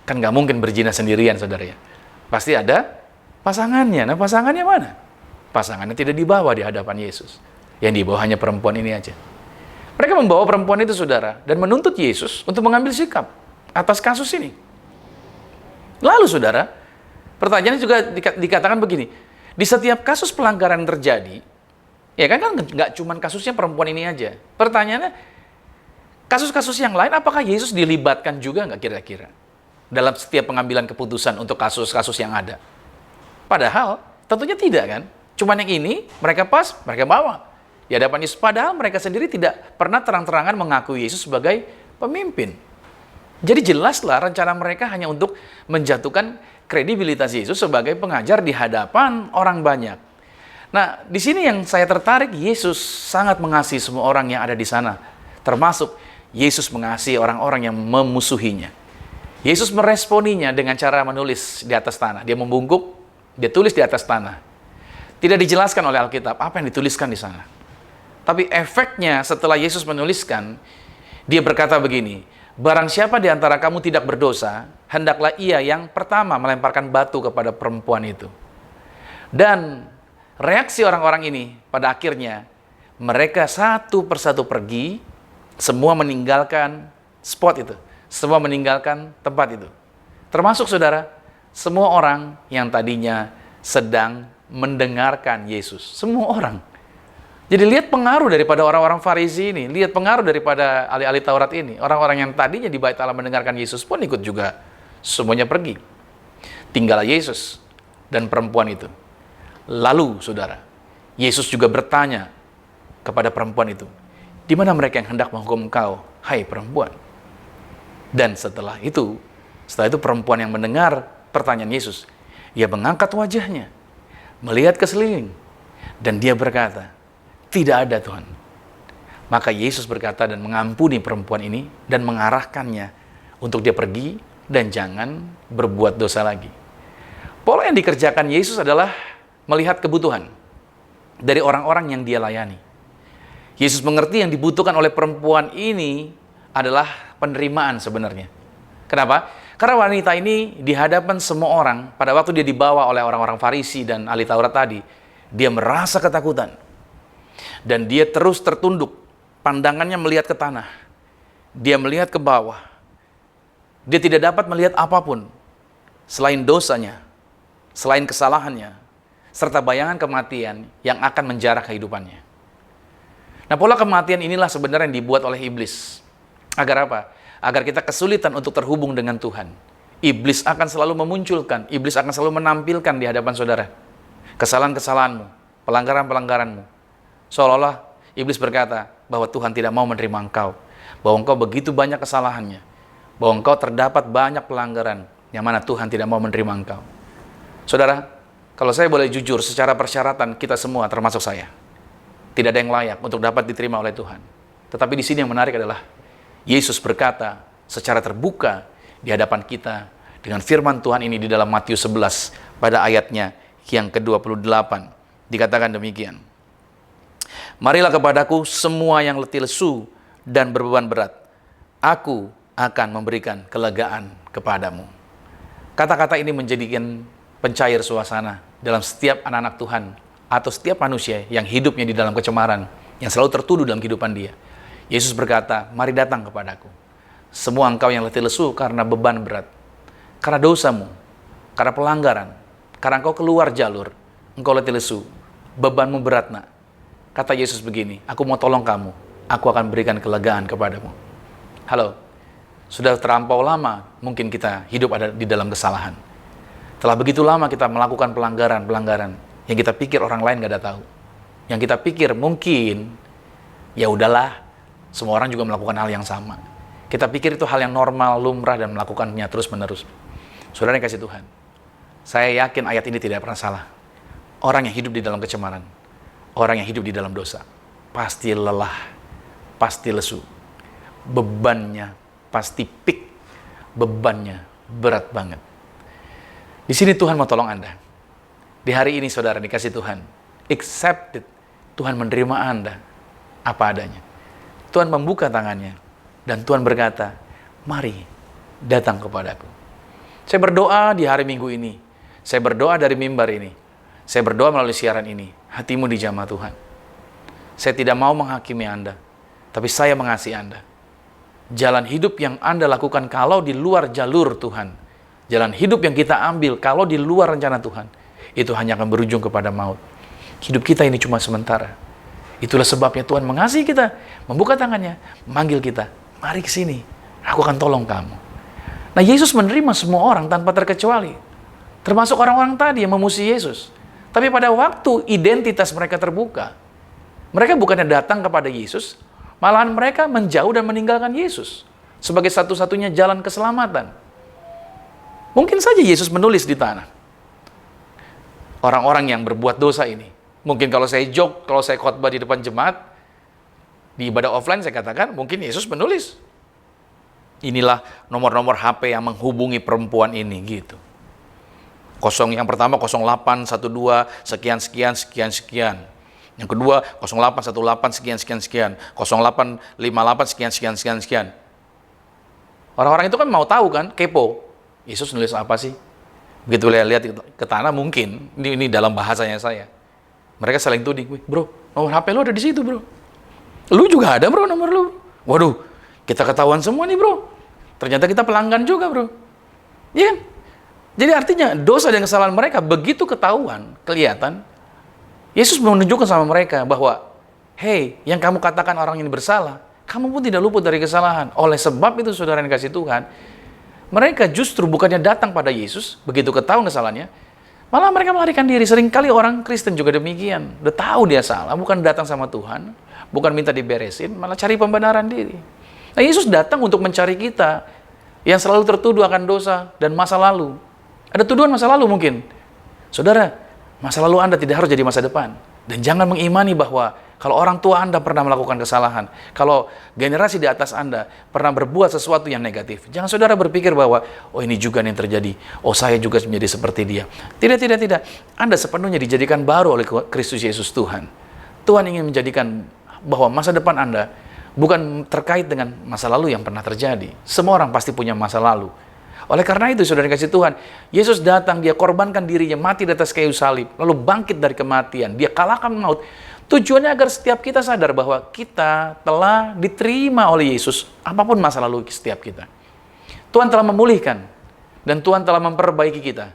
Kan nggak mungkin berzina sendirian, saudara ya. Pasti ada pasangannya. Nah, pasangannya mana? Pasangannya tidak dibawa di hadapan Yesus. Yang dibawa hanya perempuan ini aja. Mereka membawa perempuan itu, saudara, dan menuntut Yesus untuk mengambil sikap atas kasus ini. Lalu, saudara, pertanyaannya juga dikatakan begini, di setiap kasus pelanggaran yang terjadi, ya kan nggak cuma kasusnya perempuan ini aja. Pertanyaannya, kasus-kasus yang lain, apakah Yesus dilibatkan juga nggak kira-kira dalam setiap pengambilan keputusan untuk kasus-kasus yang ada? Padahal, tentunya tidak kan. Cuman yang ini, mereka pas, mereka bawa di hadapan Yesus. Padahal mereka sendiri tidak pernah terang-terangan mengakui Yesus sebagai pemimpin. Jadi jelaslah rencana mereka hanya untuk menjatuhkan kredibilitas Yesus sebagai pengajar di hadapan orang banyak. Nah, di sini yang saya tertarik, Yesus sangat mengasihi semua orang yang ada di sana. Termasuk Yesus mengasihi orang-orang yang memusuhinya. Yesus meresponinya dengan cara menulis di atas tanah. Dia membungkuk, dia tulis di atas tanah. Tidak dijelaskan oleh Alkitab apa yang dituliskan di sana. Tapi efeknya setelah Yesus menuliskan, dia berkata begini, barang siapa di antara kamu tidak berdosa, hendaklah ia yang pertama melemparkan batu kepada perempuan itu. Dan reaksi orang-orang ini pada akhirnya, mereka satu persatu pergi, semua meninggalkan spot itu, semua meninggalkan tempat itu. Termasuk, saudara, semua orang yang tadinya sedang mendengarkan Yesus. Semua orang. Jadi lihat pengaruh daripada orang-orang Farisi ini, lihat pengaruh daripada ahli-ahli Taurat ini. Orang-orang yang tadinya di Bait Allah mendengarkan Yesus pun ikut juga. Semuanya pergi. Tinggallah Yesus dan perempuan itu. Lalu, saudara, Yesus juga bertanya kepada perempuan itu, di mana mereka yang hendak menghukum engkau, hai perempuan? Dan setelah itu perempuan yang mendengar pertanyaan Yesus, ia mengangkat wajahnya, melihat ke sekeliling, dan dia berkata, tidak ada Tuhan. Maka Yesus berkata dan mengampuni perempuan ini dan mengarahkannya untuk dia pergi dan jangan berbuat dosa lagi. Pola yang dikerjakan Yesus adalah melihat kebutuhan dari orang-orang yang dia layani. Yesus mengerti yang dibutuhkan oleh perempuan ini adalah penerimaan sebenarnya. Kenapa? Karena wanita ini di hadapan semua orang, pada waktu dia dibawa oleh orang-orang Farisi dan ahli Taurat tadi, dia merasa ketakutan. Dan dia terus tertunduk, pandangannya melihat ke tanah. Dia melihat ke bawah. Dia tidak dapat melihat apapun selain dosanya, selain kesalahannya, serta bayangan kematian yang akan menjara kehidupannya. Nah, pola kematian inilah sebenarnya yang dibuat oleh iblis. Agar apa? Agar kita kesulitan untuk terhubung dengan Tuhan. Iblis akan selalu memunculkan, iblis akan selalu menampilkan di hadapan saudara kesalahan-kesalahanmu, pelanggaran-pelanggaranmu. Seolah-olah iblis berkata bahwa Tuhan tidak mau menerima engkau, bahwa engkau begitu banyak kesalahannya, bahwa engkau terdapat banyak pelanggaran yang mana Tuhan tidak mau menerima engkau. Saudara, kalau saya boleh jujur, secara persyaratan kita semua termasuk saya, tidak ada yang layak untuk dapat diterima oleh Tuhan. Tetapi di sini yang menarik adalah Yesus berkata secara terbuka di hadapan kita dengan firman Tuhan ini di dalam Matius 11 pada ayatnya yang ke-28. Dikatakan demikian. Marilah kepadaku semua yang letih lesu dan berbeban berat. Aku akan memberikan kelegaan kepadamu. Kata-kata ini menjadikan pencair suasana dalam setiap anak-anak Tuhan atau setiap manusia yang hidupnya di dalam kecemaran, yang selalu tertuduh dalam kehidupan dia. Yesus berkata, mari datang kepadaku. Semua engkau yang letih lesu karena beban berat, karena dosamu, karena pelanggaran, karena engkau keluar jalur, engkau letih lesu, bebanmu berat nak. Kata Yesus begini, aku mau tolong kamu, aku akan berikan kelegaan kepadamu. Halo, sudah terlampau lama mungkin kita hidup ada di dalam kesalahan. Telah begitu lama kita melakukan pelanggaran-pelanggaran yang kita pikir orang lain gak ada tahu. Yang kita pikir mungkin, ya udahlah, semua orang juga melakukan hal yang sama. Kita pikir itu hal yang normal, lumrah, dan melakukannya terus-menerus. Saudara yang kasih Tuhan, saya yakin ayat ini tidak pernah salah. Orang yang hidup di dalam kecemaran, orang yang hidup di dalam dosa, pasti lelah, pasti lesu. Bebannya pasti peak, bebannya berat banget. Di sini Tuhan mau tolong Anda. Di hari ini saudara dikasih Tuhan, accept it. Tuhan menerima Anda apa adanya. Tuhan membuka tangannya dan Tuhan berkata, mari datang kepadaku. Saya berdoa di hari Minggu ini, saya berdoa dari mimbar ini, saya berdoa melalui siaran ini, hatimu dijamah Tuhan. Saya tidak mau menghakimi Anda, tapi saya mengasihi Anda. Jalan hidup yang Anda lakukan kalau di luar jalur Tuhan, jalan hidup yang kita ambil kalau di luar rencana Tuhan, itu hanya akan berujung kepada maut. Hidup kita ini cuma sementara. Itulah sebabnya Tuhan mengasihi kita, membuka tangannya, manggil kita, mari ke sini, aku akan tolong kamu. Nah, Yesus menerima semua orang tanpa terkecuali, termasuk orang-orang tadi yang memusuhi Yesus. Tapi pada waktu identitas mereka terbuka, mereka bukannya datang kepada Yesus, malahan mereka menjauh dan meninggalkan Yesus sebagai satu-satunya jalan keselamatan. Mungkin saja Yesus menulis di tanah, orang-orang yang berbuat dosa ini. Mungkin kalau saya joke, kalau saya khotbah di depan jemaat, di ibadah offline saya katakan, mungkin Yesus menulis, inilah nomor-nomor HP yang menghubungi perempuan ini, gitu. Yang pertama 0812 sekian sekian sekian sekian. Yang kedua 0818 sekian sekian sekian, 0858 sekian sekian sekian sekian. Orang-orang itu kan mau tahu kan, kepo. Yesus nulis apa sih? Begitu lihat ke tanah mungkin, ini dalam bahasanya saya. Mereka saling tuding, bro, nomor HP lu ada di situ, bro. Lu juga ada, bro, nomor lu. Waduh, kita ketahuan semua nih, bro. Ternyata kita pelanggan juga, bro. Iya kan? Jadi artinya dosa dan kesalahan mereka begitu ketahuan, kelihatan, Yesus menunjukkan sama mereka bahwa, hey, yang kamu katakan orang ini bersalah, kamu pun tidak luput dari kesalahan. Oleh sebab itu, saudara yang dikasih Tuhan, mereka justru bukannya datang pada Yesus, begitu ketahuan kesalahannya, malah mereka melarikan diri. Seringkali orang Kristen juga demikian. Udah tahu dia salah, bukan datang sama Tuhan, bukan minta diberesin, malah cari pembenaran diri. Nah, Yesus datang untuk mencari kita yang selalu tertuduh akan dosa dan masa lalu. Ada tuduhan masa lalu mungkin. Saudara, masa lalu Anda tidak harus jadi masa depan. Dan jangan mengimani bahwa kalau orang tua Anda pernah melakukan kesalahan, kalau generasi di atas Anda pernah berbuat sesuatu yang negatif, jangan saudara berpikir bahwa, oh ini juga yang terjadi, oh saya juga menjadi seperti dia. Tidak. Anda sepenuhnya dijadikan baru oleh Kristus Yesus Tuhan. Tuhan ingin menjadikan bahwa masa depan Anda bukan terkait dengan masa lalu yang pernah terjadi. Semua orang pasti punya masa lalu. Oleh karena itu, saudara kasih Tuhan, Yesus datang, dia korbankan dirinya, mati di atas kayu salib, lalu bangkit dari kematian, dia kalahkan maut. Tujuannya agar setiap kita sadar bahwa kita telah diterima oleh Yesus, apapun masa lalu setiap kita. Tuhan telah memulihkan, dan Tuhan telah memperbaiki kita.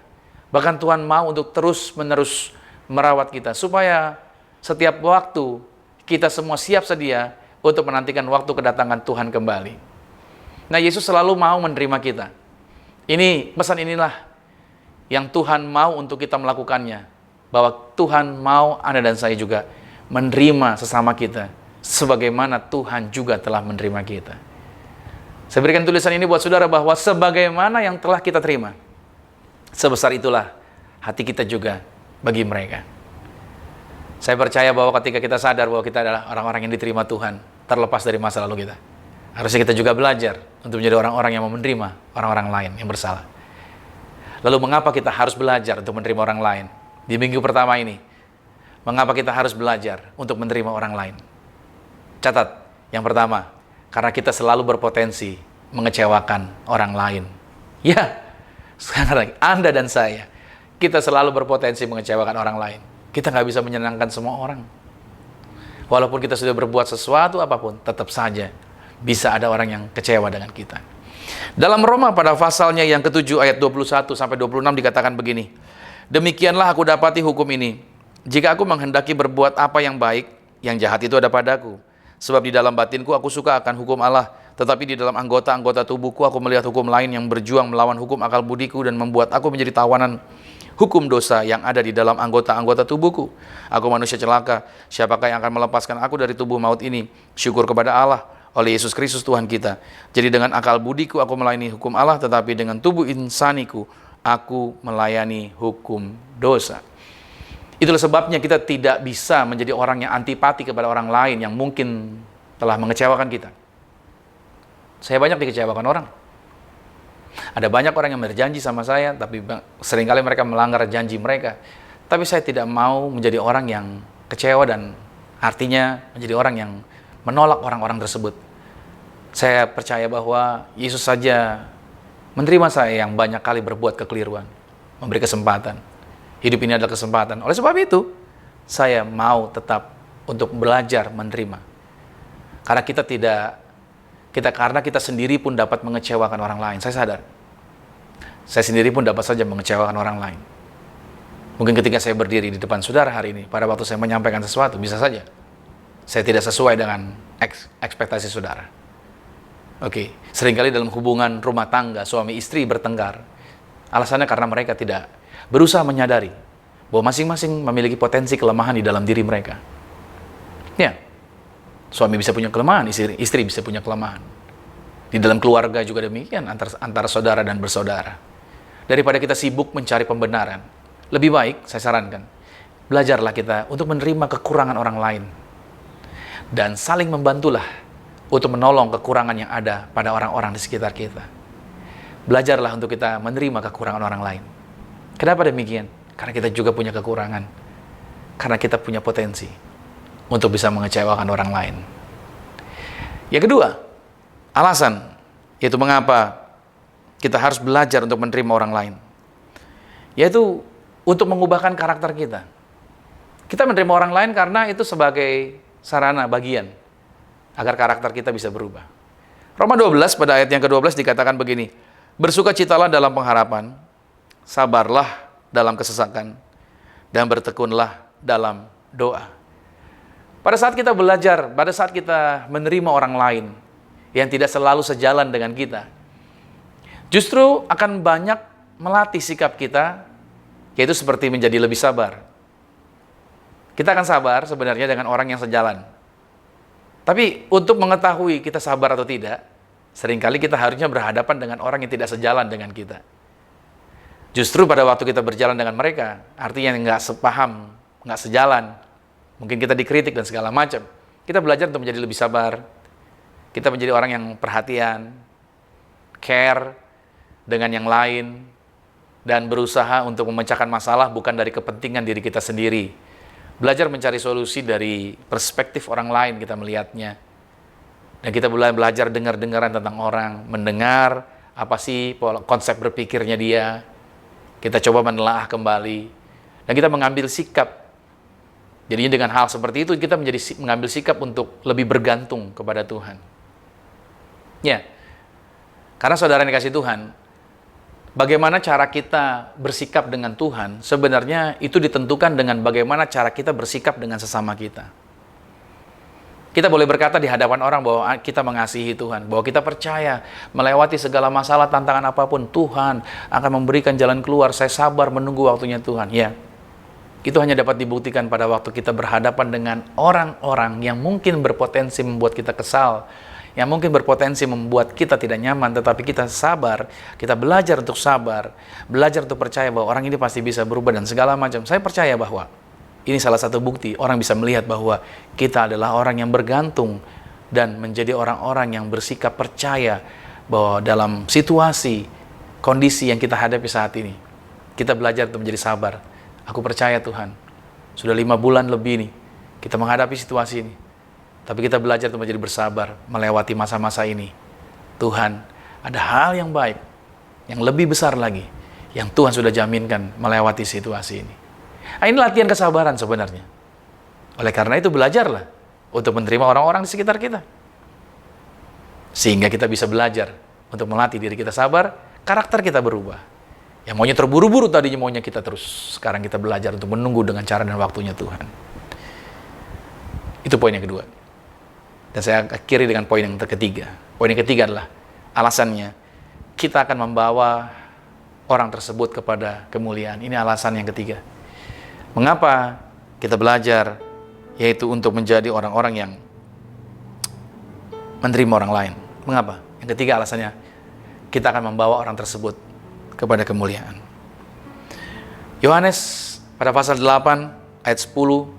Bahkan Tuhan mau untuk terus-menerus merawat kita, supaya setiap waktu kita semua siap sedia untuk menantikan waktu kedatangan Tuhan kembali. Nah, Yesus selalu mau menerima kita. Ini, pesan inilah yang Tuhan mau untuk kita melakukannya. Bahwa Tuhan mau Anda dan saya juga menerima sesama kita, sebagaimana Tuhan juga telah menerima kita. Saya berikan tulisan ini buat saudara bahwa sebagaimana yang telah kita terima, sebesar itulah hati kita juga bagi mereka. Saya percaya bahwa ketika kita sadar bahwa kita adalah orang-orang yang diterima Tuhan, terlepas dari masa lalu kita, Harusnya kita juga belajar untuk menjadi orang-orang yang mau menerima orang-orang lain yang bersalah. Lalu mengapa kita harus belajar untuk menerima orang lain? Di minggu pertama ini, mengapa kita harus belajar untuk menerima orang lain? Catat, yang pertama, karena kita selalu berpotensi mengecewakan orang lain. Ya, sekarang Anda dan saya, kita selalu berpotensi mengecewakan orang lain. Kita nggak bisa menyenangkan semua orang. Walaupun kita sudah berbuat sesuatu apapun, tetap saja bisa ada orang yang kecewa dengan kita. Dalam Roma pada pasalnya yang ke-7 ayat 21 sampai 26 dikatakan begini. Demikianlah aku dapati hukum ini. Jika aku menghendaki berbuat apa yang baik, yang jahat itu ada padaku. Sebab di dalam batinku aku suka akan hukum Allah, tetapi di dalam anggota-anggota tubuhku aku melihat hukum lain yang berjuang melawan hukum akal budiku dan membuat aku menjadi tawanan hukum dosa yang ada di dalam anggota-anggota tubuhku. Aku manusia celaka, siapakah yang akan melepaskan aku dari tubuh maut ini? Syukur kepada Allah oleh Yesus Kristus Tuhan kita. Jadi dengan akal budiku aku melayani hukum Allah, tetapi dengan tubuh insaniku aku melayani hukum dosa. Itulah sebabnya kita tidak bisa menjadi orang yang antipati kepada orang lain yang mungkin telah mengecewakan kita. Saya banyak dikecewakan orang. Ada banyak orang yang berjanji sama saya, tapi seringkali mereka melanggar janji mereka. Tapi saya tidak mau menjadi orang yang kecewa dan artinya menjadi orang yang menolak orang-orang tersebut. Saya percaya bahwa Yesus saja menerima saya yang banyak kali berbuat kekeliruan, memberi kesempatan. Hidup ini adalah kesempatan. Oleh sebab itu, saya mau tetap untuk belajar menerima. Karena kita sendiri pun dapat mengecewakan orang lain. Saya sadar. Saya sendiri pun dapat saja mengecewakan orang lain. Mungkin ketika saya berdiri di depan saudara hari ini, pada waktu saya menyampaikan sesuatu, bisa saja saya tidak sesuai dengan ekspektasi saudara. Oke, seringkali dalam hubungan rumah tangga, suami istri bertengkar. Alasannya karena mereka tidak berusaha menyadari bahwa masing-masing memiliki potensi kelemahan di dalam diri mereka. Ya, suami bisa punya kelemahan, istri bisa punya kelemahan. Di dalam keluarga juga demikian, antara saudara dan bersaudara. Daripada kita sibuk mencari pembenaran, lebih baik, saya sarankan, belajarlah kita untuk menerima kekurangan orang lain. Dan saling membantulah untuk menolong kekurangan yang ada pada orang-orang di sekitar kita. Belajarlah untuk kita menerima kekurangan orang lain. Kenapa demikian? Karena kita juga punya kekurangan. Karena kita punya potensi untuk bisa mengecewakan orang lain. Yang kedua, alasan, yaitu mengapa kita harus belajar untuk menerima orang lain. Yaitu untuk mengubahkan karakter kita. Kita menerima orang lain karena itu sebagai sarana bagian agar karakter kita bisa berubah. Roma 12 pada ayat yang ke-12 dikatakan begini. Bersukacitalah dalam pengharapan, sabarlah dalam kesesakan, dan bertekunlah dalam doa. Pada saat kita belajar, pada saat kita menerima orang lain yang tidak selalu sejalan dengan kita, justru akan banyak melatih sikap kita, yaitu seperti menjadi lebih sabar. Kita akan sabar sebenarnya dengan orang yang sejalan. Tapi untuk mengetahui kita sabar atau tidak, seringkali kita harusnya berhadapan dengan orang yang tidak sejalan dengan kita. Justru pada waktu kita berjalan dengan mereka, artinya nggak sepaham, nggak sejalan, mungkin kita dikritik dan segala macam. Kita belajar untuk menjadi lebih sabar. Kita menjadi orang yang perhatian, care dengan yang lain, dan berusaha untuk memecahkan masalah bukan dari kepentingan diri kita sendiri. Belajar mencari solusi dari perspektif orang lain, kita melihatnya. Dan kita belajar dengar-dengaran tentang orang, mendengar apa sih konsep berpikirnya dia. Kita coba menelaah kembali. Dan kita mengambil sikap. Jadinya dengan hal seperti itu, kita mengambil sikap untuk lebih bergantung kepada Tuhan. Ya, karena saudara yang dikasih Tuhan, bagaimana cara kita bersikap dengan Tuhan, sebenarnya itu ditentukan dengan bagaimana cara kita bersikap dengan sesama kita. Kita boleh berkata di hadapan orang bahwa kita mengasihi Tuhan, bahwa kita percaya melewati segala masalah, tantangan apapun, Tuhan akan memberikan jalan keluar, saya sabar menunggu waktunya Tuhan. Ya, itu hanya dapat dibuktikan pada waktu kita berhadapan dengan orang-orang yang mungkin berpotensi membuat kita kesal, yang mungkin berpotensi membuat kita tidak nyaman, tetapi kita sabar, kita belajar untuk sabar, belajar untuk percaya bahwa orang ini pasti bisa berubah dan segala macam. Saya percaya bahwa ini salah satu bukti orang bisa melihat bahwa kita adalah orang yang bergantung dan menjadi orang-orang yang bersikap percaya bahwa dalam situasi, kondisi yang kita hadapi saat ini, kita belajar untuk menjadi sabar. Aku percaya Tuhan, sudah 5 bulan lebih nih, kita menghadapi situasi ini. Tapi kita belajar untuk menjadi bersabar, melewati masa-masa ini. Tuhan, ada hal yang baik, yang lebih besar lagi, yang Tuhan sudah jaminkan melewati situasi ini. Nah, ini latihan kesabaran sebenarnya. Oleh karena itu belajarlah untuk menerima orang-orang di sekitar kita. Sehingga kita bisa belajar untuk melatih diri kita sabar, karakter kita berubah. Yang maunya terburu-buru tadinya maunya kita terus. Sekarang kita belajar untuk menunggu dengan cara dan waktunya Tuhan. Itu poin yang kedua. Dan saya akhiri dengan poin yang ketiga. Poin yang ketiga adalah alasannya kita akan membawa orang tersebut kepada kemuliaan. Ini alasan yang ketiga. Mengapa kita belajar? Yaitu untuk menjadi orang-orang yang menerima orang lain. Mengapa? Yang ketiga alasannya, kita akan membawa orang tersebut kepada kemuliaan. Yohanes pada pasal 8 ayat 10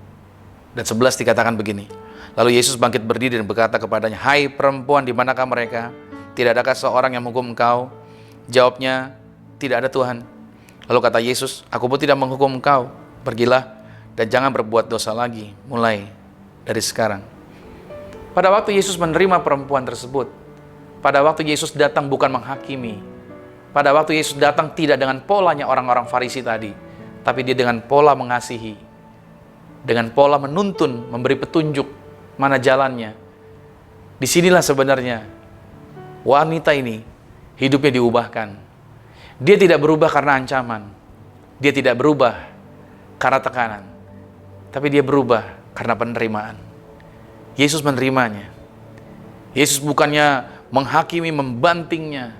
dan 11 dikatakan begini. Lalu Yesus bangkit berdiri dan berkata kepadanya, "Hai perempuan, di manakah mereka? Tidak adakah seorang yang menghukum engkau?" Jawabnya, "Tidak ada Tuhan." Lalu kata Yesus, "Aku pun tidak menghukum engkau. Pergilah dan jangan berbuat dosa lagi mulai dari sekarang." Pada waktu Yesus menerima perempuan tersebut, pada waktu Yesus datang bukan menghakimi, pada waktu Yesus datang tidak dengan polanya orang-orang Farisi tadi, tapi dia dengan pola mengasihi, dengan pola menuntun, memberi petunjuk mana jalannya. Disinilah sebenarnya wanita ini hidupnya diubahkan. Dia tidak berubah karena ancaman, dia tidak berubah karena tekanan, tapi dia berubah karena penerimaan. Yesus menerimanya. Yesus bukannya menghakimi, membantingnya,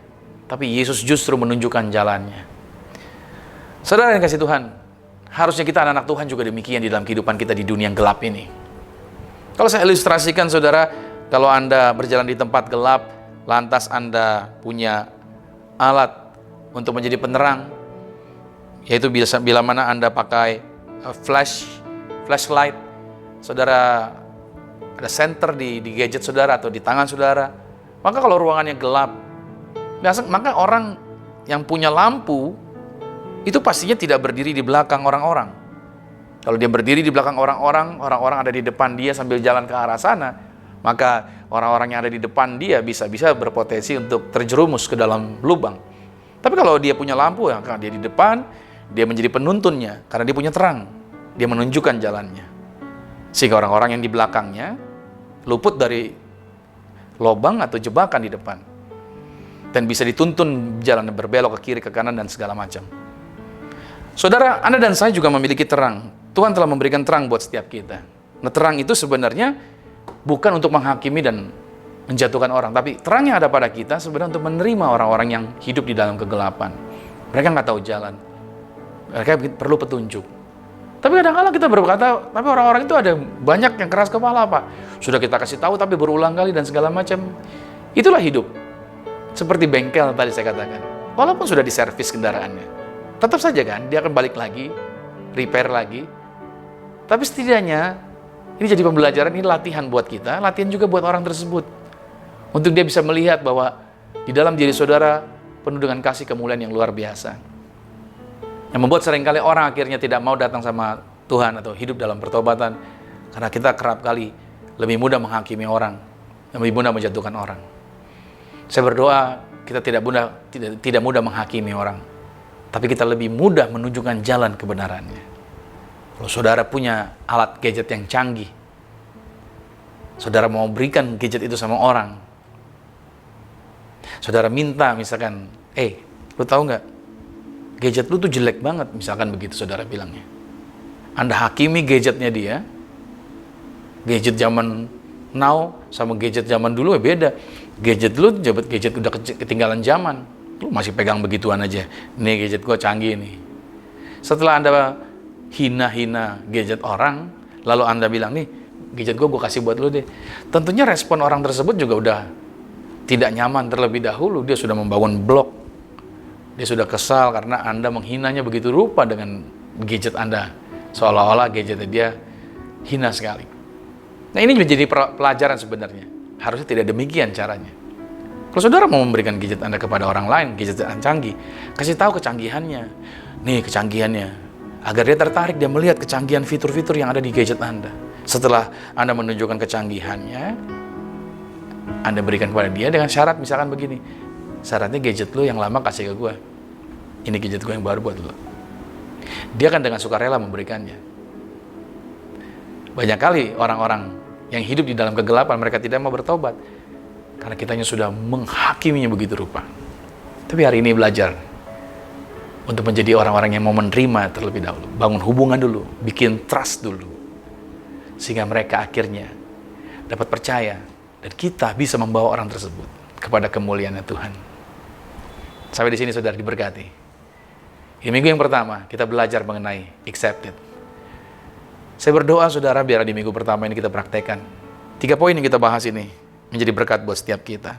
tapi Yesus justru menunjukkan jalannya. Saudara yang kasih Tuhan, harusnya kita anak-anak Tuhan juga demikian di dalam kehidupan kita di dunia yang gelap ini. Kalau saya ilustrasikan saudara, kalau Anda berjalan di tempat gelap, lantas Anda punya alat untuk menjadi penerang, yaitu bila mana Anda pakai flashlight, saudara ada senter di gadget saudara atau di tangan saudara, maka kalau ruangannya gelap, maka orang yang punya lampu itu pastinya tidak berdiri di belakang orang-orang. Kalau dia berdiri di belakang orang-orang, orang-orang ada di depan dia sambil jalan ke arah sana, maka orang-orang yang ada di depan dia bisa-bisa berpotensi untuk terjerumus ke dalam lubang. Tapi kalau dia punya lampu, ya, karena dia di depan, dia menjadi penuntunnya, karena dia punya terang, dia menunjukkan jalannya. Sehingga orang-orang yang di belakangnya luput dari lubang atau jebakan di depan. Dan bisa dituntun jalan berbelok ke kiri, ke kanan, dan segala macam. Saudara, Anda dan saya juga memiliki terang. Tuhan telah memberikan terang buat setiap kita. Nah, terang itu sebenarnya bukan untuk menghakimi dan menjatuhkan orang, tapi terang yang ada pada kita sebenarnya untuk menerima orang-orang yang hidup di dalam kegelapan. Mereka nggak tahu jalan. Mereka perlu petunjuk. Tapi kadang-kadang kita berkata, tapi orang-orang itu ada banyak yang keras kepala, Pak. Sudah kita kasih tahu tapi berulang kali dan segala macam. Itulah hidup. Seperti bengkel tadi saya katakan. Walaupun sudah diservis kendaraannya, tetap saja kan dia akan balik lagi, repair lagi. Tapi setidaknya ini jadi pembelajaran, ini latihan buat kita, latihan juga buat orang tersebut. Untuk dia bisa melihat bahwa di dalam diri saudara penuh dengan kasih kemuliaan yang luar biasa. Yang membuat seringkali orang akhirnya tidak mau datang sama Tuhan atau hidup dalam pertobatan. Karena kita kerap kali lebih mudah menghakimi orang, lebih mudah menjatuhkan orang. Saya berdoa kita tidak mudah menghakimi orang, tapi kita lebih mudah menunjukkan jalan kebenarannya. Kalau saudara punya alat gadget yang canggih, saudara mau berikan gadget itu sama orang, saudara minta misalkan, lu tahu nggak, gadget lu tuh jelek banget, misalkan begitu saudara bilangnya. Anda hakimi gadgetnya dia, gadget zaman now sama gadget zaman dulu beda. Gadget lu gadget udah ketinggalan zaman, lu masih pegang begituan aja. Nih gadget gua canggih nih. Setelah Anda hina-hina gadget orang, lalu Anda bilang, nih gadget gua kasih buat lu deh. Tentunya respon orang tersebut juga udah tidak nyaman terlebih dahulu. Dia sudah membangun blog. Dia sudah kesal karena Anda menghinanya begitu rupa dengan gadget Anda. Seolah-olah gadgetnya dia hina sekali. Nah, ini menjadi pelajaran sebenarnya. Harusnya tidak demikian caranya. Kalau saudara mau memberikan gadget Anda kepada orang lain, gadget yang canggih, kasih tahu kecanggihannya. Nih kecanggihannya. Agar dia tertarik, dia melihat kecanggihan fitur-fitur yang ada di gadget Anda. Setelah Anda menunjukkan kecanggihannya, Anda berikan kepada dia dengan syarat misalkan begini. Syaratnya gadget lu yang lama kasih ke gue. Ini gadget gue yang baru buat lu. Dia akan dengan sukarela memberikannya. Banyak kali orang-orang yang hidup di dalam kegelapan, mereka tidak mau bertobat. Karena kitanya sudah menghakiminya begitu rupa. Tapi hari ini belajar untuk menjadi orang-orang yang mau menerima terlebih dahulu. Bangun hubungan dulu, bikin trust dulu. Sehingga mereka akhirnya dapat percaya. Dan kita bisa membawa orang tersebut kepada kemuliaan Tuhan. Sampai di sini saudara diberkati. Di minggu yang pertama, kita belajar mengenai accepted. Saya berdoa saudara biar di minggu pertama ini kita praktekkan 3 poin yang kita bahas ini menjadi berkat buat setiap kita.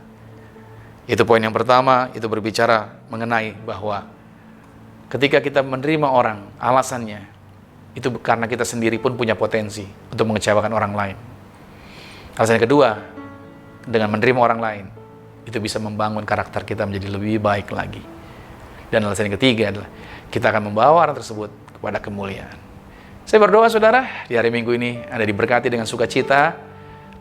Itu poin yang pertama, itu berbicara mengenai bahwa ketika kita menerima orang, alasannya itu karena kita sendiri pun punya potensi untuk mengecewakan orang lain. Alasan yang kedua, dengan menerima orang lain, itu bisa membangun karakter kita menjadi lebih baik lagi. Dan alasan yang ketiga adalah kita akan membawa orang tersebut kepada kemuliaan. Saya berdoa saudara, di hari Minggu ini Anda diberkati dengan sukacita,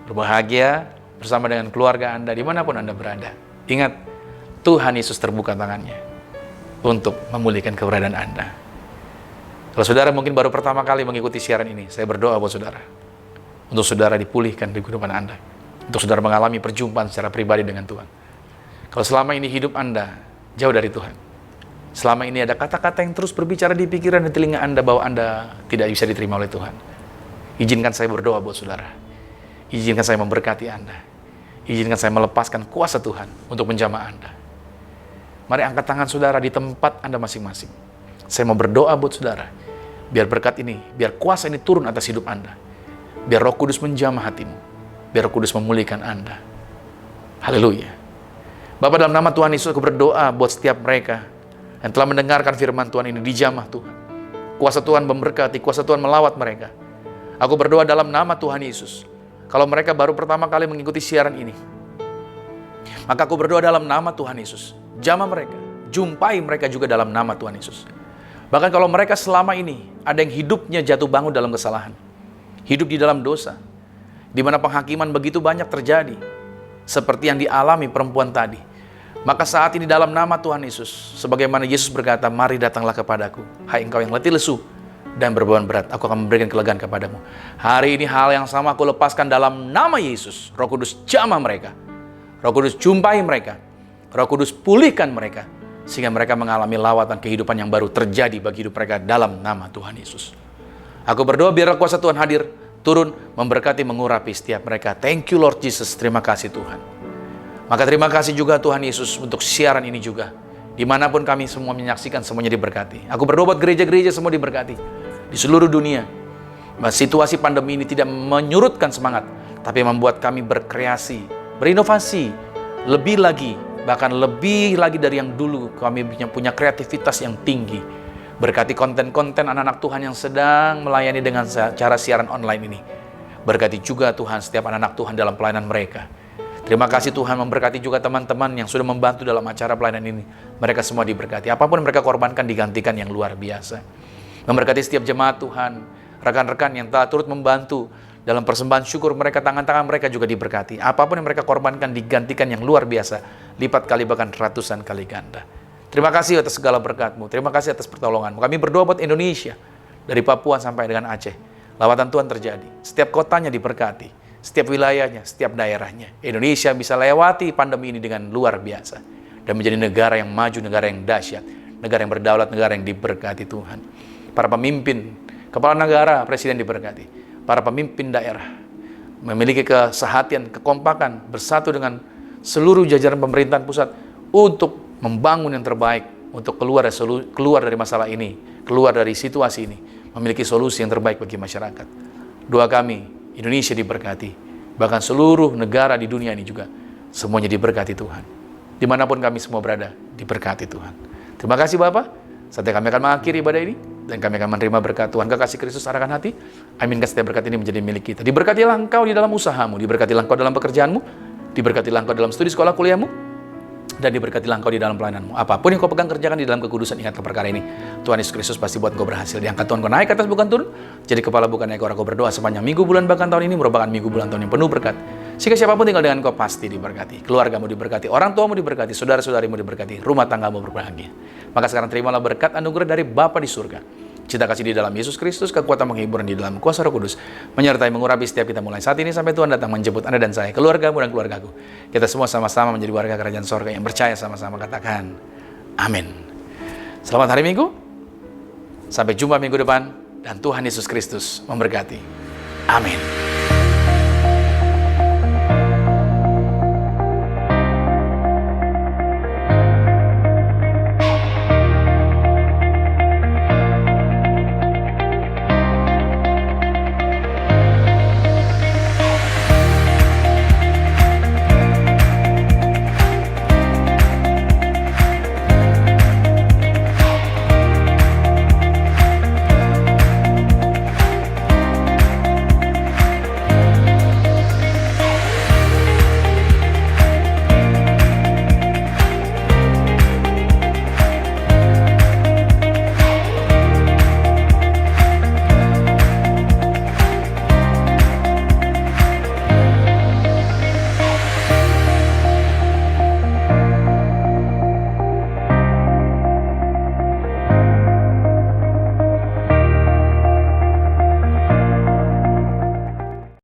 berbahagia, bersama dengan keluarga Anda, dimanapun Anda berada. Ingat, Tuhan Yesus terbuka tangannya untuk memulihkan keberadaan Anda. Kalau saudara mungkin baru pertama kali mengikuti siaran ini, saya berdoa buat saudara. Untuk saudara dipulihkan di kehidupan Anda. Untuk saudara mengalami perjumpaan secara pribadi dengan Tuhan. Kalau selama ini hidup Anda jauh dari Tuhan, selama ini ada kata-kata yang terus berbicara di pikiran dan telinga Anda bahwa Anda tidak bisa diterima oleh Tuhan, izinkan saya berdoa buat saudara. Izinkan saya memberkati Anda. Izinkan saya melepaskan kuasa Tuhan untuk menjamah Anda. Mari angkat tangan saudara di tempat Anda masing-masing. Saya mau berdoa buat saudara. Biar berkat ini, biar kuasa ini turun atas hidup Anda. Biar Roh Kudus menjamah hatimu. Biar Roh Kudus memulihkan Anda. Haleluya. Bapa, dalam nama Tuhan Yesus, aku berdoa buat setiap mereka yang telah mendengarkan firman Tuhan ini, dijamah Tuhan. Kuasa Tuhan memberkati, kuasa Tuhan melawat mereka. Aku berdoa dalam nama Tuhan Yesus. Kalau mereka baru pertama kali mengikuti siaran ini, maka aku berdoa dalam nama Tuhan Yesus. Jamah mereka, jumpai mereka juga dalam nama Tuhan Yesus. Bahkan kalau mereka selama ini ada yang hidupnya jatuh bangun dalam kesalahan, hidup di dalam dosa, di mana penghakiman begitu banyak terjadi, seperti yang dialami perempuan tadi, maka saat ini dalam nama Tuhan Yesus, sebagaimana Yesus berkata, mari datanglah kepadaku, hai engkau yang letih lesu dan berbeban berat, aku akan memberikan kelegaan kepadamu. Hari ini hal yang sama aku lepaskan dalam nama Yesus. Roh Kudus jamah mereka. Roh Kudus jumpai mereka. Roh Kudus pulihkan mereka. Sehingga mereka mengalami lawatan kehidupan yang baru terjadi bagi hidup mereka dalam nama Tuhan Yesus. Aku berdoa biar kuasa Tuhan hadir, turun, memberkati, mengurapi setiap mereka. Thank you Lord Jesus, terima kasih Tuhan. Maka terima kasih juga Tuhan Yesus untuk siaran ini juga. Dimanapun kami semua menyaksikan, semuanya diberkati. Aku berdoa buat gereja-gereja semua diberkati. Di seluruh dunia, situasi pandemi ini tidak menyurutkan semangat, tapi membuat kami berkreasi, berinovasi, lebih lagi, bahkan lebih lagi dari yang dulu. Kami punya kreativitas yang tinggi. Berkati konten-konten anak-anak Tuhan yang sedang melayani dengan cara siaran online ini. Berkati juga Tuhan setiap anak-anak Tuhan dalam pelayanan mereka. Terima kasih Tuhan, memberkati juga teman-teman yang sudah membantu dalam acara pelayanan ini. Mereka semua diberkati. Apapun yang mereka korbankan digantikan yang luar biasa. Memberkati setiap jemaat Tuhan, rekan-rekan yang telah turut membantu dalam persembahan syukur mereka, tangan-tangan mereka juga diberkati. Apapun yang mereka korbankan digantikan yang luar biasa, lipat kali bahkan ratusan kali ganda. Terima kasih atas segala berkat-Mu, terima kasih atas pertolongan-Mu. Kami berdoa buat Indonesia, dari Papua sampai dengan Aceh. Lawatan Tuhan terjadi, setiap kotanya diberkati, setiap wilayahnya, setiap daerahnya. Indonesia bisa lewati pandemi ini dengan luar biasa dan menjadi negara yang maju, negara yang dahsyat, negara yang berdaulat, negara yang diberkati Tuhan. Para pemimpin, kepala negara, presiden diberkati. Para pemimpin daerah memiliki kesehatian, kekompakan, bersatu dengan seluruh jajaran pemerintahan pusat untuk membangun yang terbaik, untuk keluar dari masalah ini, keluar dari situasi ini, memiliki solusi yang terbaik bagi masyarakat. Doa kami, Indonesia diberkati, bahkan seluruh negara di dunia ini juga, semuanya diberkati Tuhan. Dimanapun kami semua berada, diberkati Tuhan. Terima kasih Bapak, saatnya kami akan mengakhiri ibadah ini, dan kami akan menerima berkat Tuhan. Kekasih Kristus arahkan hati. Aminkan setiap berkat ini menjadi milik kita. Diberkatilah engkau di dalam usahamu, diberkatilah engkau dalam pekerjaanmu, Diberkatilah engkau dalam studi sekolah kuliahmu, dan diberkatilah engkau di dalam pelayananmu. Apapun yang kau pegang, kerjakan di dalam kekudusan. Ingatlah perkara ini. Tuhan Yesus Kristus pasti buat engkau berhasil. Diangkat Tuhan, kau naik ke atas bukan turun. Jadi kepala bukan ekor. Kau berdoa sepanjang minggu, bulan, bahkan tahun ini merupakan minggu, bulan, tahun yang penuh berkat. Sehingga siapapun tinggal dengan kau pasti diberkati. Keluargamu diberkati, orang tuamu diberkati, saudara-saudarimu diberkati, rumah tanggamu berbahagia. Maka sekarang terimalah berkat anugerah dari Bapa di surga, cinta kasih di dalam Yesus Kristus, kekuatan penghiburan di dalam kuasa Roh Kudus, menyertai mengurapi setiap kita mulai saat ini sampai Tuhan datang menjemput Anda dan saya, keluargamu dan keluargaku. Kita semua sama-sama menjadi warga kerajaan sorga yang percaya sama-sama. Katakan, amin. Selamat hari Minggu. Sampai jumpa minggu depan. Dan Tuhan Yesus Kristus memberkati. Amin.